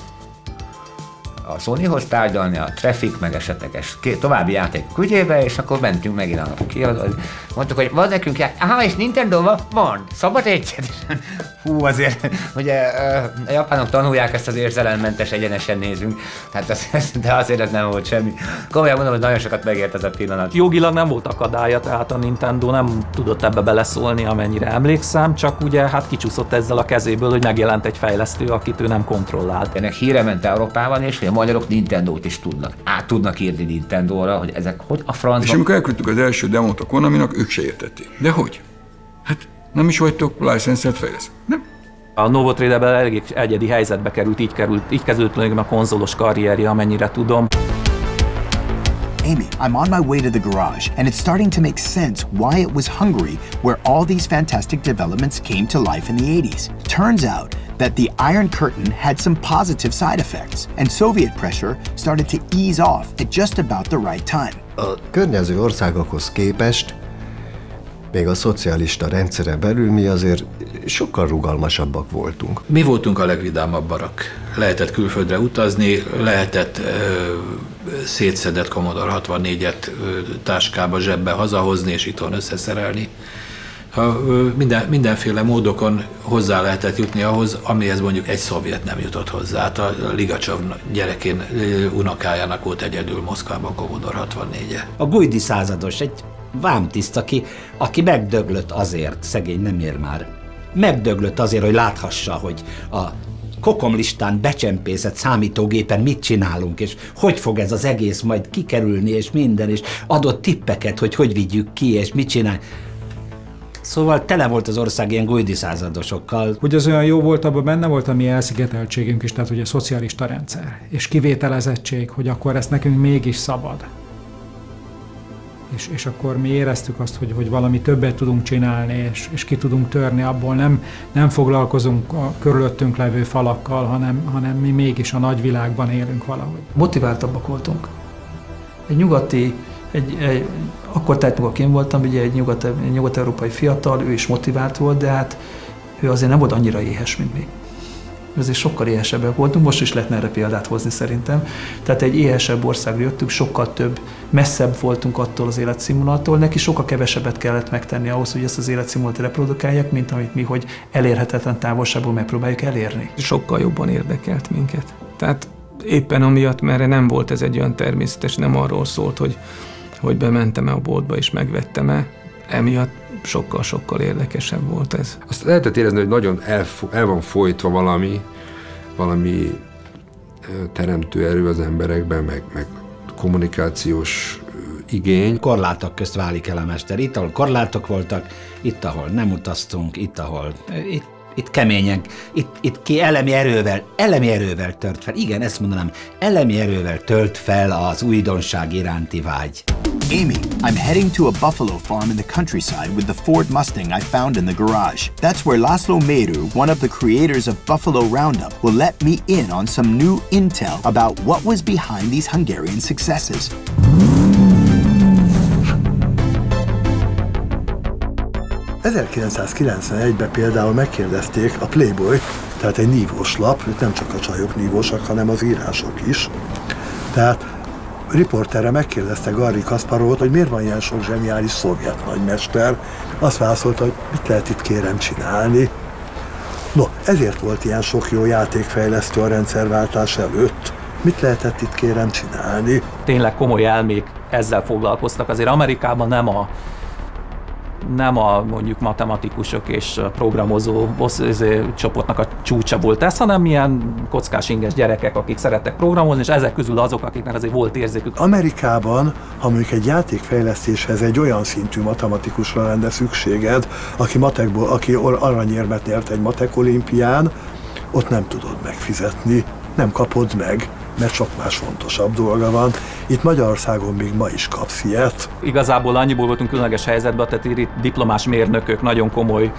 Sonyhoz tárgyalni, a Traffic, meg esetleges további játékok ügyébe, és akkor mentünk megint a kiadóhoz. Mondtuk, hogy van nekünk és Nintendo van, szabad egyet? Hú, azért, ugye a japánok tanulják ezt az érzelemmentes, egyenesen nézünk, de azért ez nem volt semmi. Komolyan mondom, hogy nagyon sokat megért ez a pillanat. Jogilag nem volt akadálya, tehát a Nintendo nem tudott ebbe beleszólni, amennyire emlékszem, csak ugye hát kicsúszott ezzel a kezéből, hogy megjelent egy fejlesztő, akit ő nem kontrollált. Ennek híre ment Európában, és hogy a magyarok Nintendót is tudnak. Át tudnak írni Nintendóra, hogy ezek hogy a francban... És amikor elküldtük az első demót a Konaminak, ők se értették. De hogy? Hát nem is vagytok licenszert fejlesztő. Nem? A Novotrade-ben elég egyedi helyzetbe került, így kezdődött a konzolos karrierje, amennyire tudom. Amy, I'm on my way to the garage, and it's starting to make sense why it was Hungary where all these fantastic developments came to life in the 80s. Turns out that the Iron Curtain had some positive side effects, and Soviet pressure started to ease off at just about the right time. A környező országokhoz képest még a szocialista rendszere belül mi azért sokkal rugalmasabbak voltunk. Mi voltunk a legvidámabbak. Lehetett külföldre utazni, lehetett szétszedett Commodore 64-et táskába, zsebbe hazahozni és itthon összeszerelni. Mindenféle módokon hozzá lehetett jutni ahhoz, amihez mondjuk egy szovjet nem jutott hozzá. Hát a Ligacsov gyerekén, unokájának volt egyedül Moszkvában Commodore 64-e. A Guidi százados, egy vámtiszt, aki megdöglött azért, szegény nem ér már, megdöglött azért, hogy láthassa, hogy a kokomlistán becsempészett számítógépen mit csinálunk, és hogy fog ez az egész majd kikerülni, és minden, és adott tippeket, hogy vigyük ki, és mit csinál. Szóval tele volt az ország ilyen Guidi századosokkal. Hogy az olyan jó volt, abban benne volt a mi elszigeteltségünk is, tehát ugye a szocialista rendszer, és kivételezettség, hogy akkor ezt nekünk mégis szabad. És akkor mi éreztük azt, hogy valami többet tudunk csinálni, és ki tudunk törni abból, nem foglalkozunk a körülöttünk levő falakkal, hanem mi mégis a nagyvilágban élünk valahogy. Motiváltabbak voltunk. Egy nyugati, akkor tehát amikor én voltam, ugye egy nyugat-európai fiatal, ő is motivált volt, de hát ő azért nem volt annyira éhes, mint mi. Azért sokkal éhesebbek voltunk, most is lehetne erre példát hozni szerintem. Tehát egy éhesebb országra jöttünk, sokkal több, messzebb voltunk attól az életszínvonattól, neki sokkal kevesebbet kellett megtenni ahhoz, hogy ezt az életszínvonatot reprodukálják, mint amit mi, hogy elérhetetlen távolságból megpróbáljuk elérni. Sokkal jobban érdekelt minket. Tehát éppen amiatt, mert nem volt ez egy olyan természetes, nem arról szólt, hogy bementem-e a boltba és megvettem-e, emiatt sokkal érdekesebb volt ez. Azt lehetett érezni, hogy nagyon el van folytva valami teremtő erő az emberekben, meg kommunikációs igény. Korlátok közt válik el a mester. Itt, ahol korlátok voltak, itt, ahol nem utaztunk, itt, ahol... Itt keményen, itt ki elemi erővel tört fel. Igen, ezt mondanám, elemi erővel tört fel az újdonság iránti vágy. Amy, I'm heading to a buffalo farm in the countryside with the Ford Mustang I found in the garage. That's where Laszlo Mér, one of the creators of Buffalo Roundup, will let me in on some new intel about what was behind these Hungarian successes. 1991-ben például megkérdezték a Playboy, tehát egy nívós lap, nem csak a csajok nívósak, hanem az írások is. Tehát riporterre megkérdezte Garry Kasparovot, hogy miért van ilyen sok zseniális szovjet nagymester. Azt válaszolta, hogy mit lehet itt kérem csinálni. No, ezért volt ilyen sok jó játékfejlesztő a rendszerváltás előtt. Mit lehetett itt kérem csinálni? Tényleg komoly elmék ezzel foglalkoztak. Azért Amerikában nem a mondjuk matematikusok és programozó csoportnak a csúcsa volt ez, hanem ilyen kockás inges gyerekek, akik szerettek programozni, és ezek közül azok, akiknek azért volt érzékük. Amerikában, ha mondjuk egy játékfejlesztéshez egy olyan szintű matematikusra lenne szükséged, aki aranyérmet nyert egy matek olimpián, ott nem tudod megfizetni, nem kapod meg, mert sok más fontosabb dolga van. Itt Magyarországon még ma is kapsz ilyet. Igazából annyiból voltunk különleges helyzetben, tehát itt diplomás mérnökök, nagyon komoly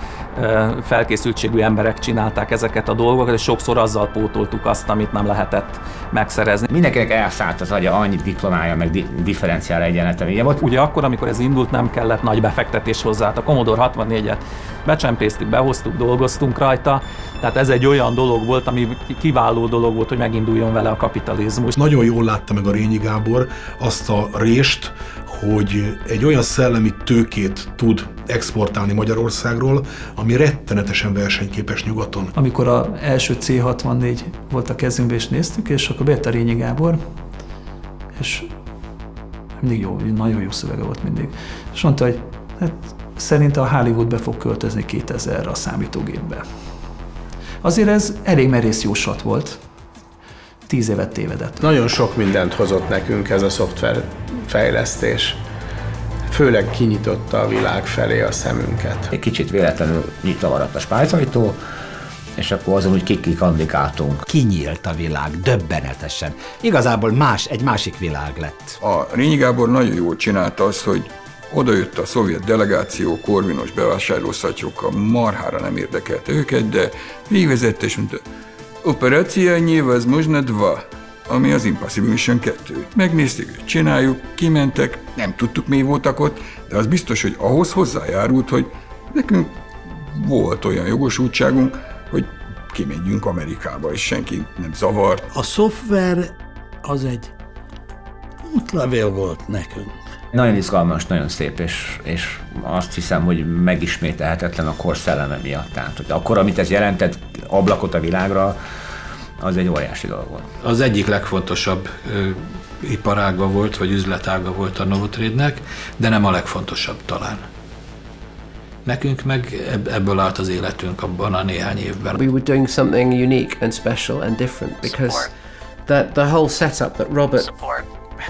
felkészültségű emberek csinálták ezeket a dolgokat, és sokszor azzal pótoltuk azt, amit nem lehetett megszerezni. Mindenkinek elszállt az agya, annyi diplomája, meg differenciál egyenlete. Ugye akkor, amikor ez indult, nem kellett nagy befektetés hozzá. A Commodore 64-et becsempésztük, behoztuk, dolgoztunk rajta, tehát ez egy olyan dolog volt, ami kiváló dolog volt, hogy meginduljon vele a kapitalizmus. Nagyon jól látta meg a Rényi Gábor azt a rést, hogy egy olyan szellemi tőkét tud exportálni Magyarországról, ami rettenetesen versenyképes nyugaton. Amikor az első C64 volt a kezünkbe és néztük, és akkor bejött a Rényi Gábor, és mindig jó, nagyon jó szövege volt mindig. És mondta, hogy hát szerint a Hollywood be fog költözni 2000-re a számítógépbe. Azért ez elég merész jóslat volt. 10 évet tévedett. Nagyon sok mindent hozott nekünk ez a szoftverfejlesztés. Főleg kinyitotta a világ felé a szemünket. Egy kicsit véletlenül nyitva maradt a spájzajtó, és akkor azon úgy kiklikandikáltunk. Kinyílt a világ, döbbenetesen. Igazából egy másik világ lett. A Rényi Gábor nagyon jól csinálta azt, hogy odajött a szovjet delegáció korvinos bevásárlószatyokkal, marhára nem érdekelte őket, de végigvezette és mondta, operáció невозможно 2. ami az Impossible Mission 2. Megnézték, hogy csináljuk, kimentek, nem tudtuk, mi voltak ott, de az biztos, hogy ahhoz hozzájárult, hogy nekünk volt olyan jogosultságunk, hogy kimenjünk Amerikába, és senki nem zavart. A szoftver az egy útlevél volt nekünk. Nagyon izgalmas, nagyon szép, és azt hiszem, hogy megismételhetetlen a kor szelleme miatt. Tehát, hogy akkor, amit ez jelentett, ablakot a világra, az egy óriási dolog volt. Az egyik legfontosabb iparága volt, vagy üzletága volt a Novotrade-nek, de nem a legfontosabb talán. Nekünk meg ebből állt az életünk abban a néhány évben. We were doing something unique and special and different because the whole setup that Robert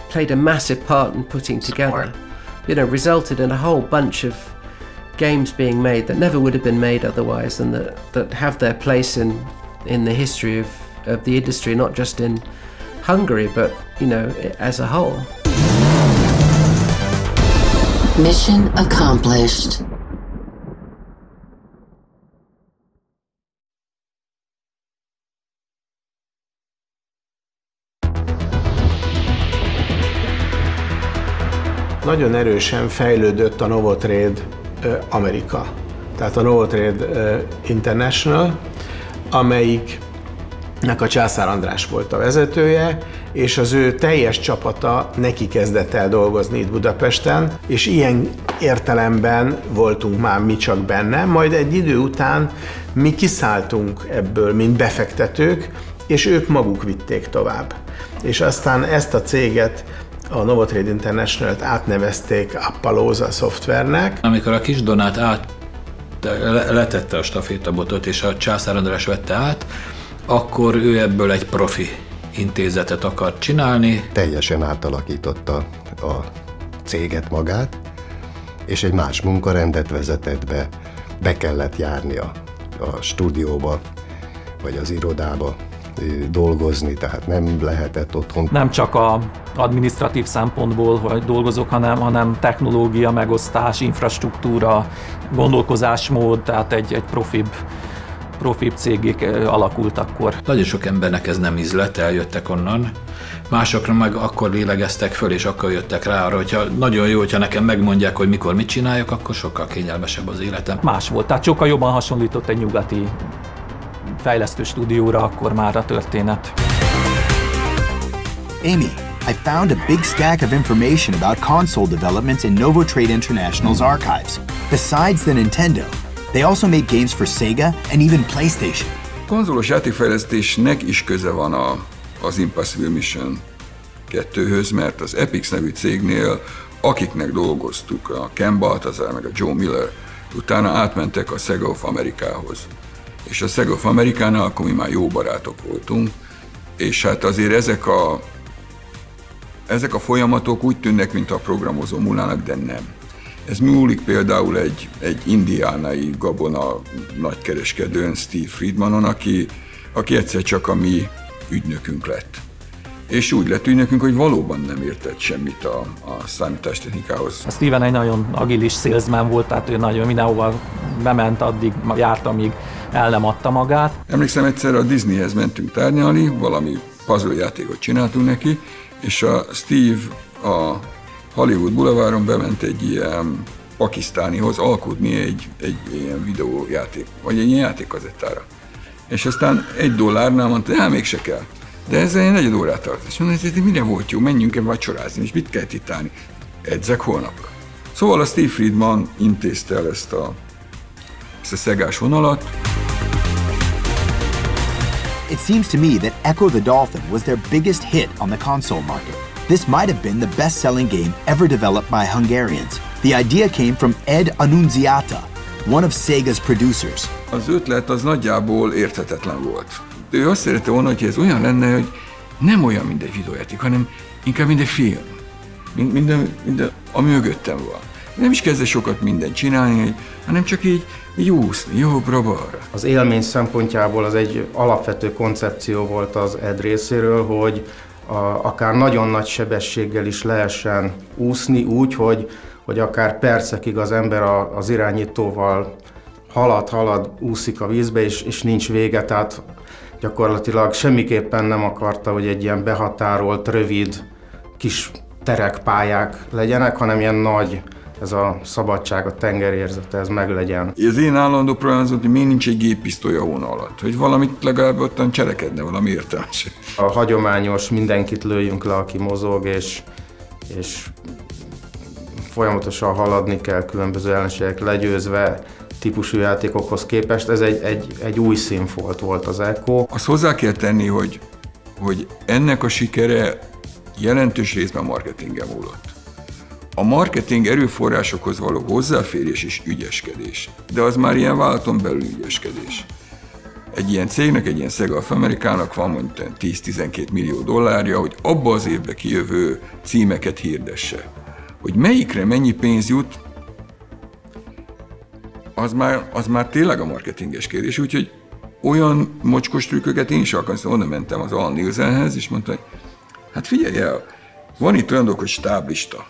played a massive part in putting together, resulted in a whole bunch of games being made that never would have been made otherwise, and that have their place in the history of the industry, not just in Hungary, but as a whole. Mission accomplished. Nagyon erősen fejlődött a Novotrade Amerika. Tehát a Novotrade International, amelyiknek a Császár András volt a vezetője, és az ő teljes csapata neki kezdett el dolgozni itt Budapesten, és ilyen értelemben voltunk már mi csak benne, majd egy idő után mi kiszálltunk ebből, mint befektetők, és ők maguk vitték tovább. És aztán ezt a céget, a Novotrade International-t átnevezték Appaloosa szoftvernek. Amikor a Kis Donát letette a stafétabotot, és a Császár András vette át, akkor ő ebből egy profi intézetet akart csinálni. Teljesen átalakította a céget magát, és egy más munkarendet vezetett be. Be kellett járni a stúdióba, vagy az irodába dolgozni, tehát nem lehetett otthon. Nem csak a adminisztratív szempontból, hogy dolgozok, hanem technológia, megosztás, infrastruktúra, gondolkozásmód, tehát egy profibb cégek alakult akkor. Nagyon sok embernek ez nem ízlett, eljöttek onnan. Másokra meg akkor lélegeztek föl, és akkor jöttek rá arra, hogyha nagyon jó, hogyha nekem megmondják, hogy mikor mit csináljak, akkor sokkal kényelmesebb az életem. Más volt, tehát sokkal jobban hasonlított egy nyugati fejlesztő stúdióra akkor már a történet. Amy, I found a big stack of information about console developments in Novotrade International's archives. Besides the Nintendo, they also made games for Sega and even PlayStation. Konzolos játékfejlesztésnek is köze van az Impossible Mission 2-höz, mert az Epix nevű cégnél, akiknek dolgoztuk, a Ken Baltazar meg a Joe Miller, utána átmentek a Sega of Americahoz. És a Sega of Americánál akkor mi már jó barátok voltunk, és hát azért ezek a folyamatok úgy tűnnek, mint a programozó múlnának, de nem. Ez múlik például egy indiánai gabona nagykereskedőn, Steve Friedmanon, aki egyszer csak a mi ügynökünk lett. És úgy lett ügynökünk, hogy valóban nem értett semmit a számítástechnikához. A Steven egy nagyon agilis salesman volt, tehát ő nagyon mindenhova bement, addig járt, amíg el nem adta magát. Emlékszem, egyszer a Disneyhez mentünk tárgyalni, valami puzzle játékot csináltunk neki, és a Steve a Hollywood Boulevardon bement egy ilyen pakisztánihoz alkudni egy ilyen videójáték, vagy egy ilyen játékkazettára. És aztán $1 mondta, mégse kell. De ezzel egy negyed órát tart. És mondta, hogy mire volt jó, menjünk el vacsorázni, és mit kell itt állni? Edzek holnapra. Szóval a Steve Friedman intézte el ezt a szegás vonalat. It seems to me that Echo the Dolphin was their biggest hit on the console market. This might have been the best-selling game ever developed by Hungarians. The idea came from Ed Annunziata, one of Sega's producers. Az ötlet az nagyjából érthetetlen volt. Ő azt szerette volna, hogy ez olyan lenne, hogy nem olyan, mint egy videójáték, hanem inkább mint egy film. Minden, ami mögöttem van. Nem is kezdett sokat mindent csinálni, hanem csak így úszni, jobbra-balra. Az élmény szempontjából az egy alapvető koncepció volt az Ed részéről, hogy akár nagyon nagy sebességgel is lehessen úszni úgy, hogy akár percekig az ember az irányítóval halad, úszik a vízbe, és nincs vége, tehát gyakorlatilag semmiképpen nem akarta, hogy egy ilyen behatárolt, rövid, kis terekpályák legyenek, hanem ilyen nagy, ez a szabadság, a tengerérzete, ez meglegyen. Az én állandó problémám az, hogy még nincs egy géppisztoly a hóna alatt, hogy valamit legalább ottan cselekedne, valami értelmes. A hagyományos mindenkit lőjünk le, aki mozog, és folyamatosan haladni kell különböző ellenségek legyőzve típusú játékokhoz képest. Ez egy új színfolt volt az ECO. Azt hozzá kell tenni, hogy ennek a sikere jelentős részben marketingen múlott. A marketing erőforrásokhoz való hozzáférés és ügyeskedés, de az már ilyen vállalaton belül ügyeskedés. Egy ilyen cégnek, egy ilyen Sega of America-nak van mondjuk 10-12 millió dollárja, hogy abba az évbe kijövő címeket hirdesse. Hogy melyikre mennyi pénz jut, az már tényleg a marketinges kérdés, úgyhogy olyan mocskos trükköket én is alkalmaztam. Oda mentem az Al Nielsenhez, és mondta, hogy hát figyelj el, van itt olyan dolog, hogy stáblista.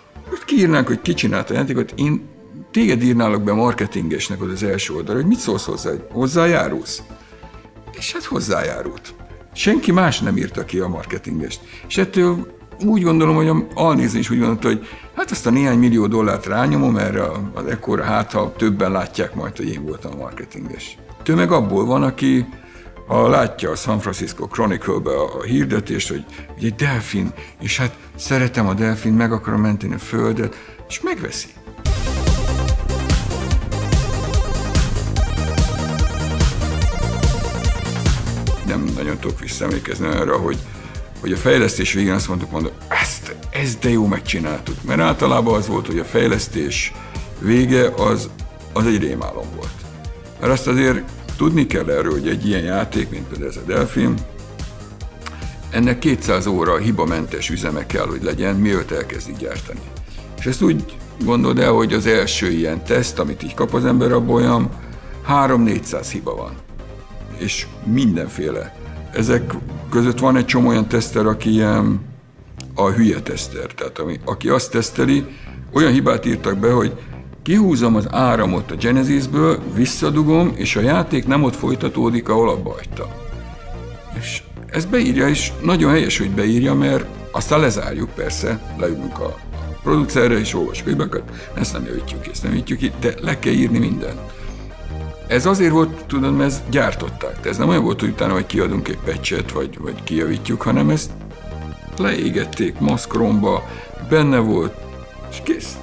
Kiírnánk, hogy ki csinálta a játékot, én téged írnálok be marketingesnek az első oldalra, hogy mit szólsz hozzá, hogy hozzájárulsz? És hát hozzájárult. Senki más nem írta ki a marketingest. És ettől úgy gondolom, hogy Al Nielsen is úgy gondolta, hogy hát azt a néhány millió dollárt rányomom erre az ekkora, hát ha többen látják majd, hogy én voltam a marketinges. Tömeg abból van, aki ha látja a San Francisco Chronicle-be a hirdetést, hogy egy delfin, és hát szeretem a delfin, meg akarom menteni a földet, és megveszi. Nem nagyon tudok visszaemlékezni arra, hogy a fejlesztés végén azt mondtuk, ezt de jó megcsináltuk. Mert általában az volt, hogy a fejlesztés vége az egy rémálom volt. Mert azt azért tudni kell erről, hogy egy ilyen játék, mint például ez a Delfin, ennek 200 óra hibamentes üzeme kell, hogy legyen, mielőtt elkezdi gyártani. És ezt úgy gondold el, hogy az első ilyen teszt, amit így kap az ember, abból 300-400 hiba van. És mindenféle. Ezek között van egy csomó olyan teszter, aki ilyen a hülye teszter. Tehát aki azt teszteli, olyan hibát írtak be, hogy kihúzom az áramot a Genesisből, visszadugom, és a játék nem ott folytatódik, ahol abba hagyta. És ezt beírja, és nagyon helyes, hogy beírja, mert aztán lezárjuk persze, leülünk a producerre, és olvasjuk a hibákat, ezt nem javítjuk ki, de le kell írni mindent. Ez azért volt, tudod, mert ezt gyártották. Ez nem olyan volt, hogy utána, hogy kiadunk egy patchet, vagy kijavítjuk, hanem ezt leégették maszkromba, benne volt, és kész.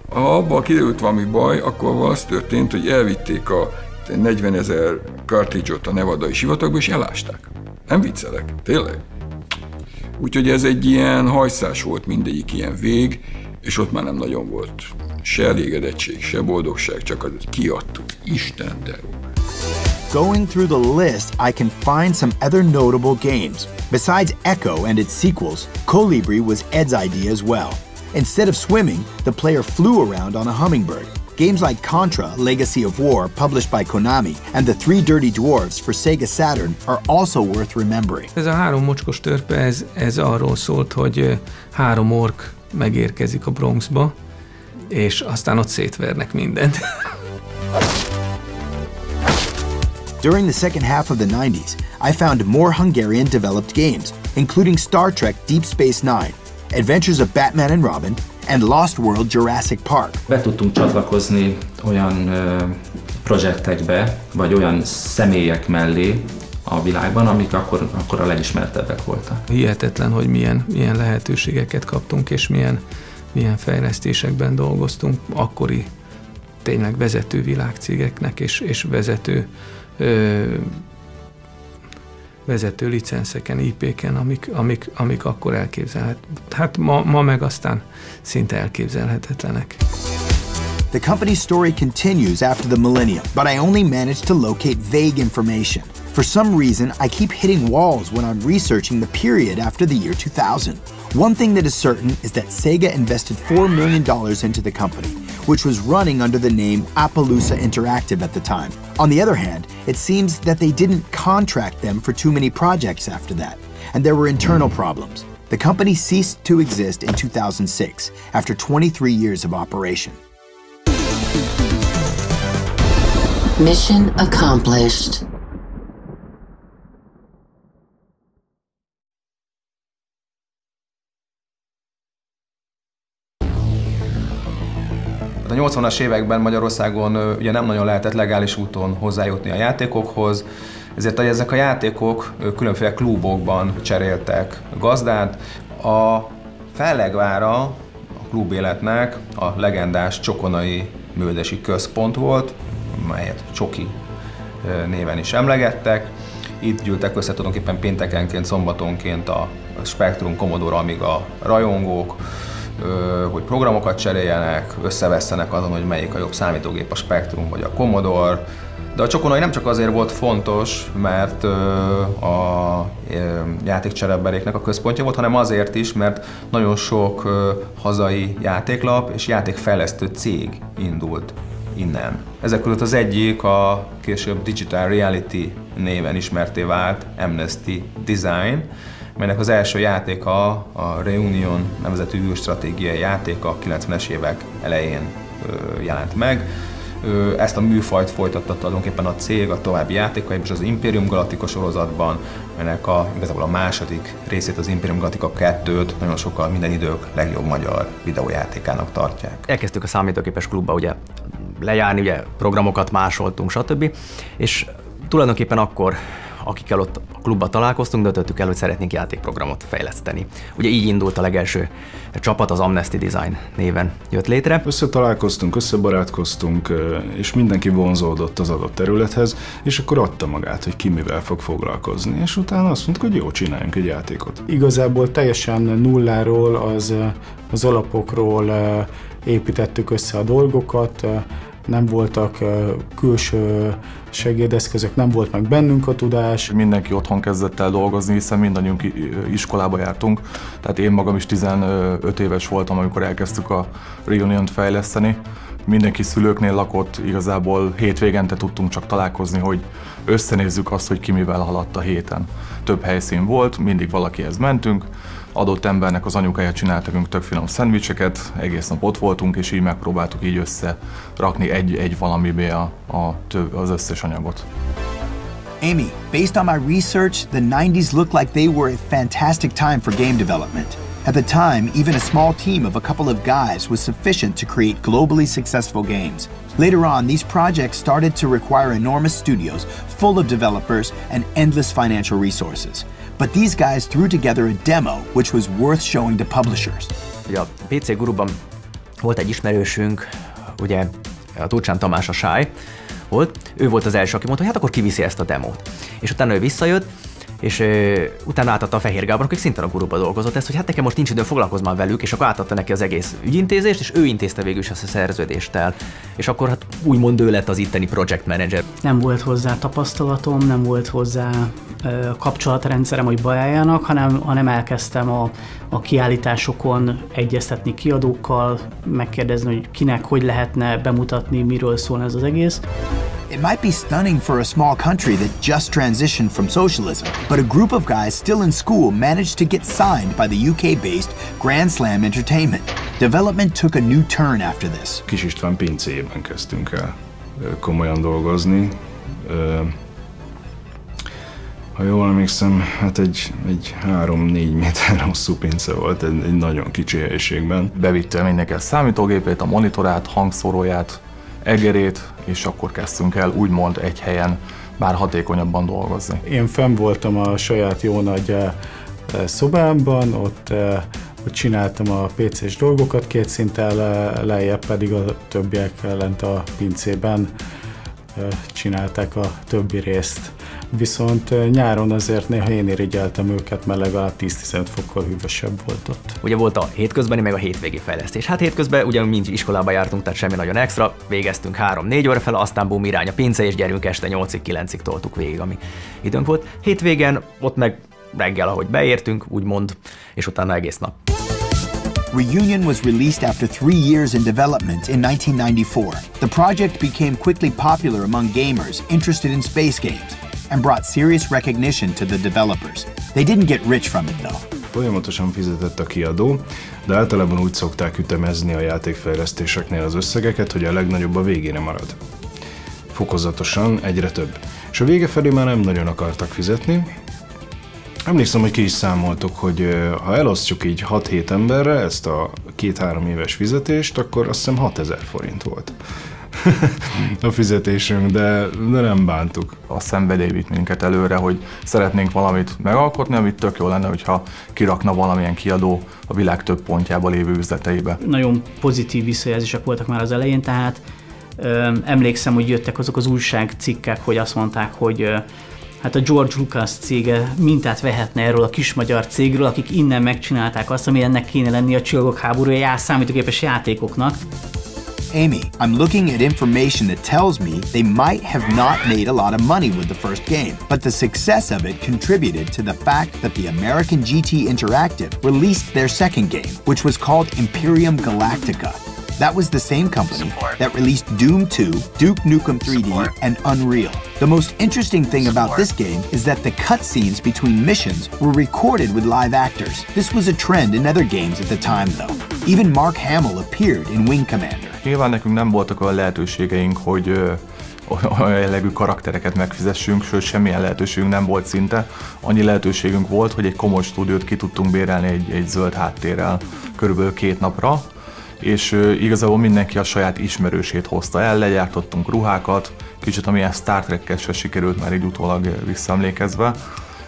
Ha abban kiderült valami baj, akkor az történt, hogy elvitték a 40 000 cartridge-ot a nevadai sivatagba, és elásták. Nem viccelek, tényleg. Úgyhogy ez egy ilyen hajszás volt, mindegyik ilyen vég, és ott már nem nagyon volt se elégedettség, se boldogság, csak az, hogy kiadtuk. Isten, de jó. Going through the list, I can find some other notable games. Besides Echo and its sequels, Colibri was Ed's idea as well. Instead of swimming, the player flew around on a hummingbird. Games like Contra, Legacy of War, published by Konami, and The Three Dirty Dwarfs for Sega Saturn are also worth remembering. Ez a 3 mocskos törpe, ez arról szólt, hogy 3 ork megérkezik a Bronxba, és aztán ott szétvernek mindent. During the second half of the 90s, I found more Hungarian-developed games, including Star Trek Deep Space Nine, Adventures of Batman and Robin, and Lost World Jurassic Park. Be tudtunk csatlakozni olyan projektekbe, vagy olyan személyek mellé a világban, amik akkor a legismertebbek voltak. Hihetetlen, hogy milyen lehetőségeket kaptunk, és milyen fejlesztésekben dolgoztunk akkori tényleg vezető világcégeknek, és vezető licenszeken, IP-ken, amik akkor elképzelhetőek. Hát ma meg aztán szinte elképzelhetetlenek. The company's story continues after the millennium, but I only managed to locate vague information. For some reason, I keep hitting walls when I'm researching the period after the year 2000. One thing that is certain is that Sega invested $4 million into the company, which was running under the name Appaloosa Interactive at the time. On the other hand, it seems that they didn't contract them for too many projects after that, and there were internal problems. The company ceased to exist in 2006, after 23 years of operation. Mission accomplished. 80-as években Magyarországon ugye nem nagyon lehetett legális úton hozzájutni a játékokhoz, ezért ezek a játékok különféle klubokban cseréltek gazdát. A fellegvára a klubéletnek a legendás Csokonai Művelődési Központ volt, melyet Csoki néven is emlegettek. Itt gyűltek össze tulajdonképpen péntekenként, szombatonként a Spectrum, Commodore, Amiga rajongók, hogy programokat cseréljenek, összevesszenek azon, hogy melyik a jobb számítógép, a Spectrum vagy a Commodore. De a Csokonai nem csak azért volt fontos, mert a játékcsereberéknek a központja volt, hanem azért is, mert nagyon sok hazai játéklap és játékfejlesztő cég indult innen. Ezek között az egyik a később Digital Reality néven ismerté vált Amnesty Design, melynek az első játéka a Reunion nevezetű űrstratégiai játéka a 90-es évek elején jelent meg. Ezt a műfajt folytatta tulajdonképpen a cég a további játékaiban és az Imperium Galactica sorozatban, melynek igazából a második részét, az Imperium Galactica 2-t nagyon sokan minden idők legjobb magyar videójátékának tartják. Elkezdtük a számítógépes klubba ugye lejárni, ugye programokat másoltunk, stb. És tulajdonképpen akkor, akikkel ott a klubban találkoztunk, döntöttük el, hogy szeretnénk játékprogramot fejleszteni. Ugye így indult a legelső csapat, az Amnesty Design néven jött létre. Összetalálkoztunk, összebarátkoztunk, és mindenki vonzódott az adott területhez, és akkor adta magát, hogy ki mivel fog foglalkozni, és utána azt mondtuk, hogy jó, csináljunk egy játékot. Igazából teljesen nulláról, az alapokról építettük össze a dolgokat, nem voltak külső segédeszközök, nem volt meg bennünk a tudás. Mindenki otthon kezdett el dolgozni, hiszen mindannyiunk iskolába jártunk. Tehát én magam is 15 éves voltam, amikor elkezdtük a Reunion-t fejleszteni. Mindenki szülőknél lakott, igazából hétvégente tudtunk csak találkozni, hogy összenézzük azt, hogy ki mivel haladt a héten. Több helyszín volt, mindig valakihez mentünk. Adott embernek az anyukája csinált nekünk tök finom szendvicseket, egész nap ott voltunk, és így megpróbáltuk így összerakni egy valamibé az összes anyagot. Amy, based on my research, the 90s looked like they were a fantastic time for game development. At the time, even a small team of a couple of guys was sufficient to create globally successful games. Later on, these projects started to require enormous studios, full of developers and endless financial resources. But these guys threw together a demo which was worth showing to publishers. Ugye a PC Guruban volt egy ismerősünk, ugye a Turcsán Tamás, a Sáj volt, ő volt az első, aki mondta, hogy hát akkor kiviszi ezt a demót. És utána ő visszajött, és utána átadta a Fehér Gábornak, aki szintén a Guruba dolgozott ezt, hogy hát nekem most nincs időm, foglalkozz már velük, és akkor átadta neki az egész ügyintézést, és ő intézte végül is ezt a szerződést el. És akkor hát úgymond ő lett az itteni project manager. Nem volt hozzá tapasztalatom, nem volt hozzá kapcsolatrendszerem, hogy beálljanak, hanem elkezdtem a kiállításokon egyeztetni kiadókkal, megkérdezni, hogy kinek hogy lehetne bemutatni, miről szól ez az egész. It might be stunning for a small country that just transitioned from socialism, but a group of guys still in school managed to get signed by the UK-based Grand Slam Entertainment. Development took a new turn after this. Kis István pincéjében kezdtünk el komolyan dolgozni. Ha jól emlékszem, hát egy 3-4 méter hosszú pince volt, egy nagyon kicsi helyiségben. Bevitte mindenki a számítógépét, a monitorát, hangszóróját, egerét, és akkor kezdtünk el úgymond egy helyen már hatékonyabban dolgozni. Én fenn voltam a saját jó nagy szobámban, ott csináltam a PC-s dolgokat, 2 szinttel lejjebb pedig a többiek lent a pincében csinálták a többi részt. Viszont nyáron azért néha én irigyeltem őket, mert legalább 10-15 fokkal hűvösebb volt ott. Ugye volt a hétközbeni, meg a hétvégi fejlesztés. Hát hétközben ugye mi iskolába jártunk, tehát semmi nagyon extra, végeztünk 3-4 óra fel, aztán bum, irány a pince, és gyerünk este 8-9-ig toltuk végig, ami időnk volt. Hétvégen ott meg reggel, ahogy beértünk, úgymond, és utána egész nap. Reunion was released after 3 years in development in 1994. The project became quickly popular among gamers interested in space games and brought serious recognition to the developers. They didn't get rich from it though. Folyamatosan fizetett a kiadó, de általában úgy szokták ütemezni a játékfejlesztéseknél az összegeket, hogy a legnagyobb a végére marad. Fokozatosan egyre több. És a vége felé már nem nagyon akartak fizetni, Emlékszem, hogy ki is számoltuk, hogy ha elosztjuk így 6-7 emberre ezt a 2-3 éves fizetést, akkor azt hiszem 6000 forint volt a fizetésünk, de nem bántuk. A szenvedély vitt minket előre, hogy szeretnénk valamit megalkotni, amit tök jó lenne, hogyha kirakna valamilyen kiadó a világ több pontjába lévő üzleteibe. Nagyon pozitív visszajelzések voltak már az elején, tehát emlékszem, hogy jöttek azok az újságcikkek, hogy azt mondták, hogy hát a George Lucas cége mintát vehetne erről a kis magyar cégről, akik innen megcsinálták azt, ami ennek kéne lenni a Csillagok háborúja számítógépes játékoknak. Amy, I'm looking at information that tells me they might have not made a lot of money with the first game, but the success of it contributed to the fact that the American GT Interactive released their second game, which was called Imperium Galactica. That was the same company that released Doom 2, Duke Nukem 3D, and Unreal. The most interesting thing about this game is that the cutscenes between missions were recorded with live actors. This was a trend in other games at the time, though. Even Mark Hamill appeared in Wing Commander. Nyilván nekünk nem voltak olyan lehetőségeink, hogy olyan jellegű karaktereket megfizessünk, sőt semmilyen lehetőségünk nem volt szinte. Annyi lehetőségünk volt, hogy egy komoly stúdiót ki tudtunk bérelni egy zöld háttérrel körülbelül 2 napra, és igazából mindenki a saját ismerősét hozta el, legyártottunk ruhákat, kicsit amilyen Star Trek-kel se sikerült már így utólag visszaemlékezve.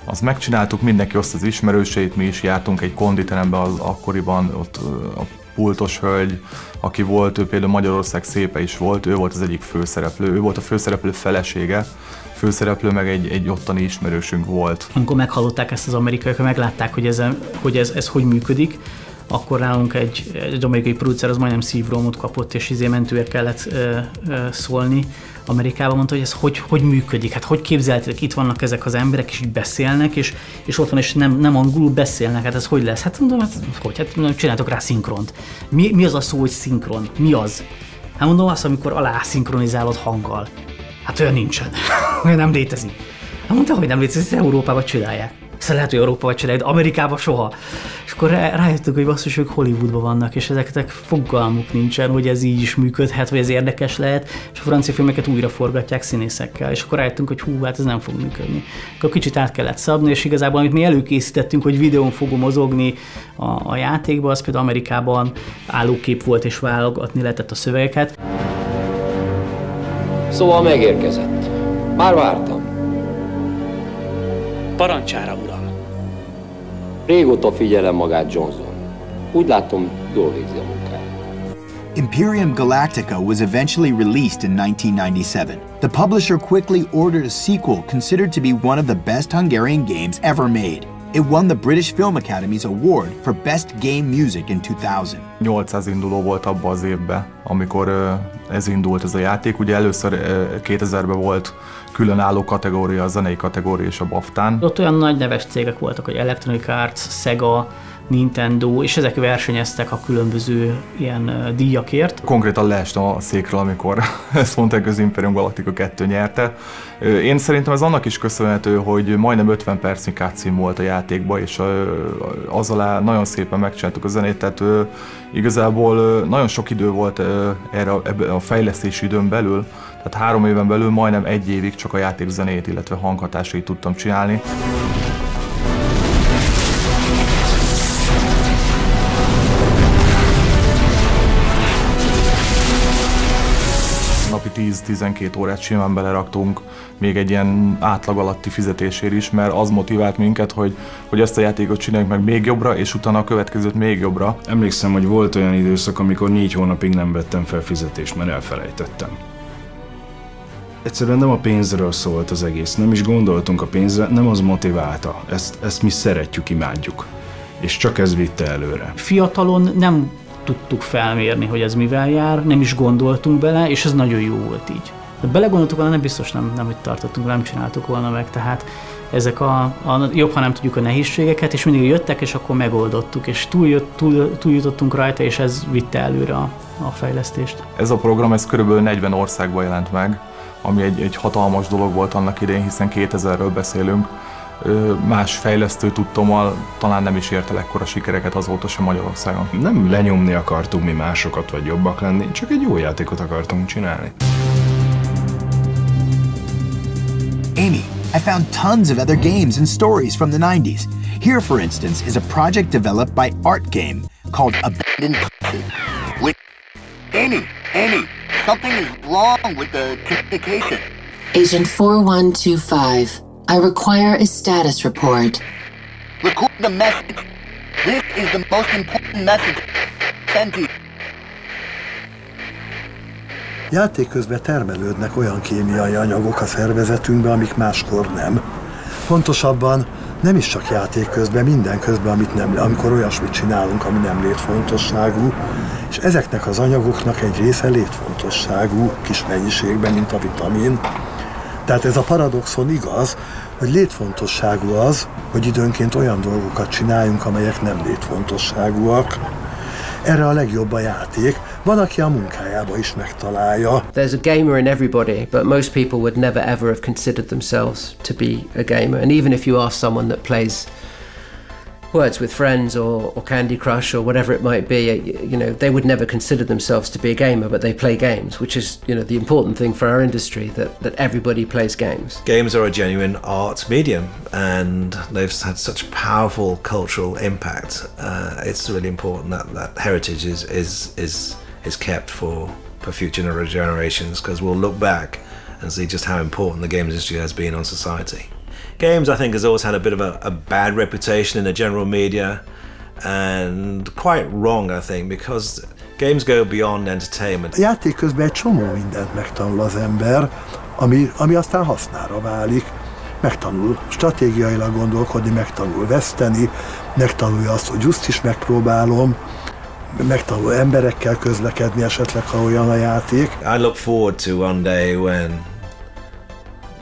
Azt megcsináltuk, mindenki hozta az ismerőseit, mi is jártunk egy konditerembe az akkoriban, ott a pultos hölgy, aki volt, ő például Magyarország szépe is volt, ő volt az egyik főszereplő, ő volt a főszereplő felesége, főszereplő meg egy ottani ismerősünk volt. Amikor meghallották ezt az amerikaiak, meglátták, hogy ez hogy működik, akkor nálunk egy amerikai producer az majdnem szívrohamot kapott, és mentőért kellett szólni. Amerikában mondta, hogy ez hogy működik, hát hogy képzeltétek, itt vannak ezek az emberek, és így beszélnek, és ott van, és nem angolul beszélnek, hát ez hogy lesz? Hát mondom, hát csináltok rá szinkront. Mi az a szó, hogy szinkron? Mi az? Hát mondom azt, amikor alá szinkronizálod hanggal. Hát olyan nincsen, olyan nem létezik. Hát mondta, hogy nem létezik, ezt Európában csinálják. Szóval lehet, hogy Európában csinálják, de Amerikában soha. És akkor rájöttünk, hogy basszus, ők Hollywoodban vannak, és ezeknek fogalmuk nincsen, hogy ez így is működhet, vagy ez érdekes lehet, és a francia filmeket újra forgatják színészekkel, és akkor rájöttünk, hogy hú, hát ez nem fog működni. Akkor kicsit át kellett szabni, és igazából amit mi előkészítettünk, hogy videón fogom mozogni a játékba, az például Amerikában állókép volt, és válogatni lehetett a szövegeket. Szóval megérkezett. Már vártam. Parancsára, uram! Régóta figyelem magát Johnson. Úgy látom, jól végzi a munkáját. Imperium Galactica was eventually released in 1997. The publisher quickly ordered a sequel considered to be one of the best Hungarian games ever made. It won the British Film Academy's award for Best Game Music in 2000. 800 induló volt abban az évben, amikor ez indult ez a játék. Ugye először 2000-ben volt különálló kategória, a zenei kategória és a BAFTA-n. Ott olyan nagy neves cégek voltak, hogy Electronic Arts, Sega, Nintendo, és ezek versenyeztek a különböző ilyen díjakért. Konkrétan leestem a székről, amikor ezt mondták, az Imperium Galactica 2 nyerte. Én szerintem ez annak is köszönhető, hogy majdnem 50 percnyi cutscene volt a játékban, és az alá nagyon szépen megcsináltuk a zenét, tehát igazából nagyon sok idő volt erre a fejlesztési időn belül, tehát 3 éven belül majdnem 1 évig csak a játék zenét, illetve hanghatásait tudtam csinálni. Napi 10-12 órát simán beleraktunk, még egy ilyen átlag alatti fizetésért is, mert az motivált minket, hogy ezt a játékot csináljuk meg még jobbra, és utána a következőt még jobbra. Emlékszem, hogy volt olyan időszak, amikor 4 hónapig nem vettem fel fizetést, mert elfelejtettem. Egyszerűen nem a pénzről szólt az egész, nem is gondoltunk a pénzre, nem az motiválta. Ezt mi szeretjük, imádjuk. És csak ez vitte előre. Fiatalon nem tudtuk felmérni, hogy ez mivel jár, nem is gondoltunk bele, és ez nagyon jó volt így. De belegondoltuk volna, nem biztos nem hogy tartottunk, nem csináltuk volna meg, tehát ezek jobb, ha nem tudjuk a nehézségeket, és mindig jöttek, és akkor megoldottuk, és túljutottunk rajta, és ez vitte előre a fejlesztést. Ez a program, ez körülbelül 40 országban jelent meg, ami egy hatalmas dolog volt annak idején, hiszen 2000-ről beszélünk. Más fejlesztő tudtommal talán nem is ért el ekkora sikereket azóta sem Magyarországon. Nem lenyomni akartunk mi másokat, vagy jobbak lenni, csak egy jó játékot akartunk csinálni. Amy, I found tons of other games and stories from the 90s. Here, for instance, is a project developed by Art Game called Abandoned Country. Amy, something is wrong with the communication. Agent 4125, I require a status report. Record the message. This is the most important message. Send to you. Játék közben termelődnek olyan kémiai anyagok a szervezetünkben, amik máskor nem. Pontosabban nem is csak játék közben, minden közben, amikor olyasmit csinálunk, ami nem létfontosságú, és ezeknek az anyagoknak egy része létfontosságú kis mennyiségben, mint a vitamin. Tehát ez a paradoxon igaz, hogy létfontosságú az, hogy időnként olyan dolgokat csináljunk, amelyek nem létfontosságúak. Erre a legjobb a játék. Van, aki a munkájába is megtalálja. There's a gamer in everybody, but most people would never ever have considered themselves to be a gamer. And even if you ask someone that plays Words with Friends or Candy Crush or whatever it might be, you know, they would never consider themselves to be a gamer, but they play games, which is, you know, the important thing for our industry, that everybody plays games. Games are a genuine art medium, and they've had such powerful cultural impact. It's really important that heritage is kept for future generations, because we'll look back and see just how important the games industry has been on society. Games, I think, has always had a bit of a bad reputation in the general media, and quite wrong, I think, because games go beyond entertainment. A játék közben egy csomó mindent megtanul az ember, ami aztán hasznára válik. Megtanul stratégiailag gondolkodni, megtanul veszteni, megtanulja azt, hogy just is megpróbálom, megtanul emberekkel közlekedni esetleg, ha olyan a játék. I look forward to one day when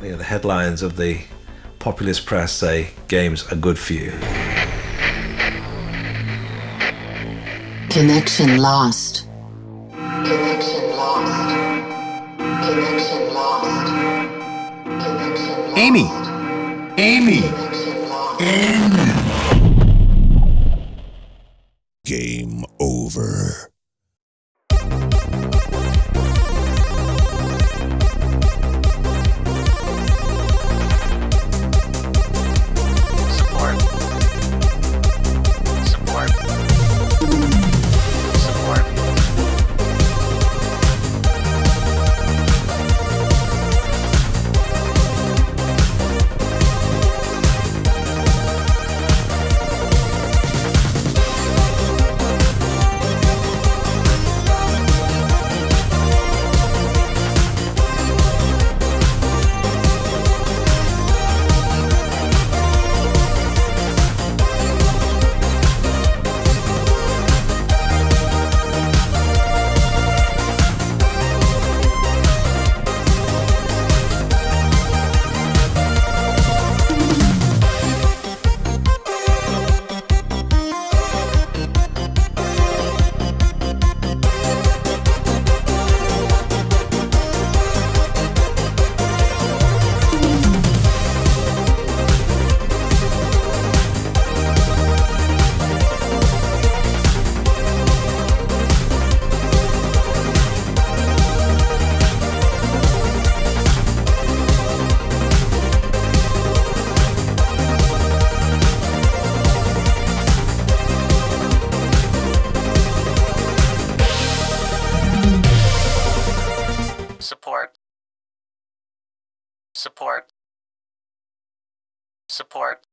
the headlines of the populist press say games are good for you. Connection lost. Connection lost. Connection lost. Amy! Game over. Support.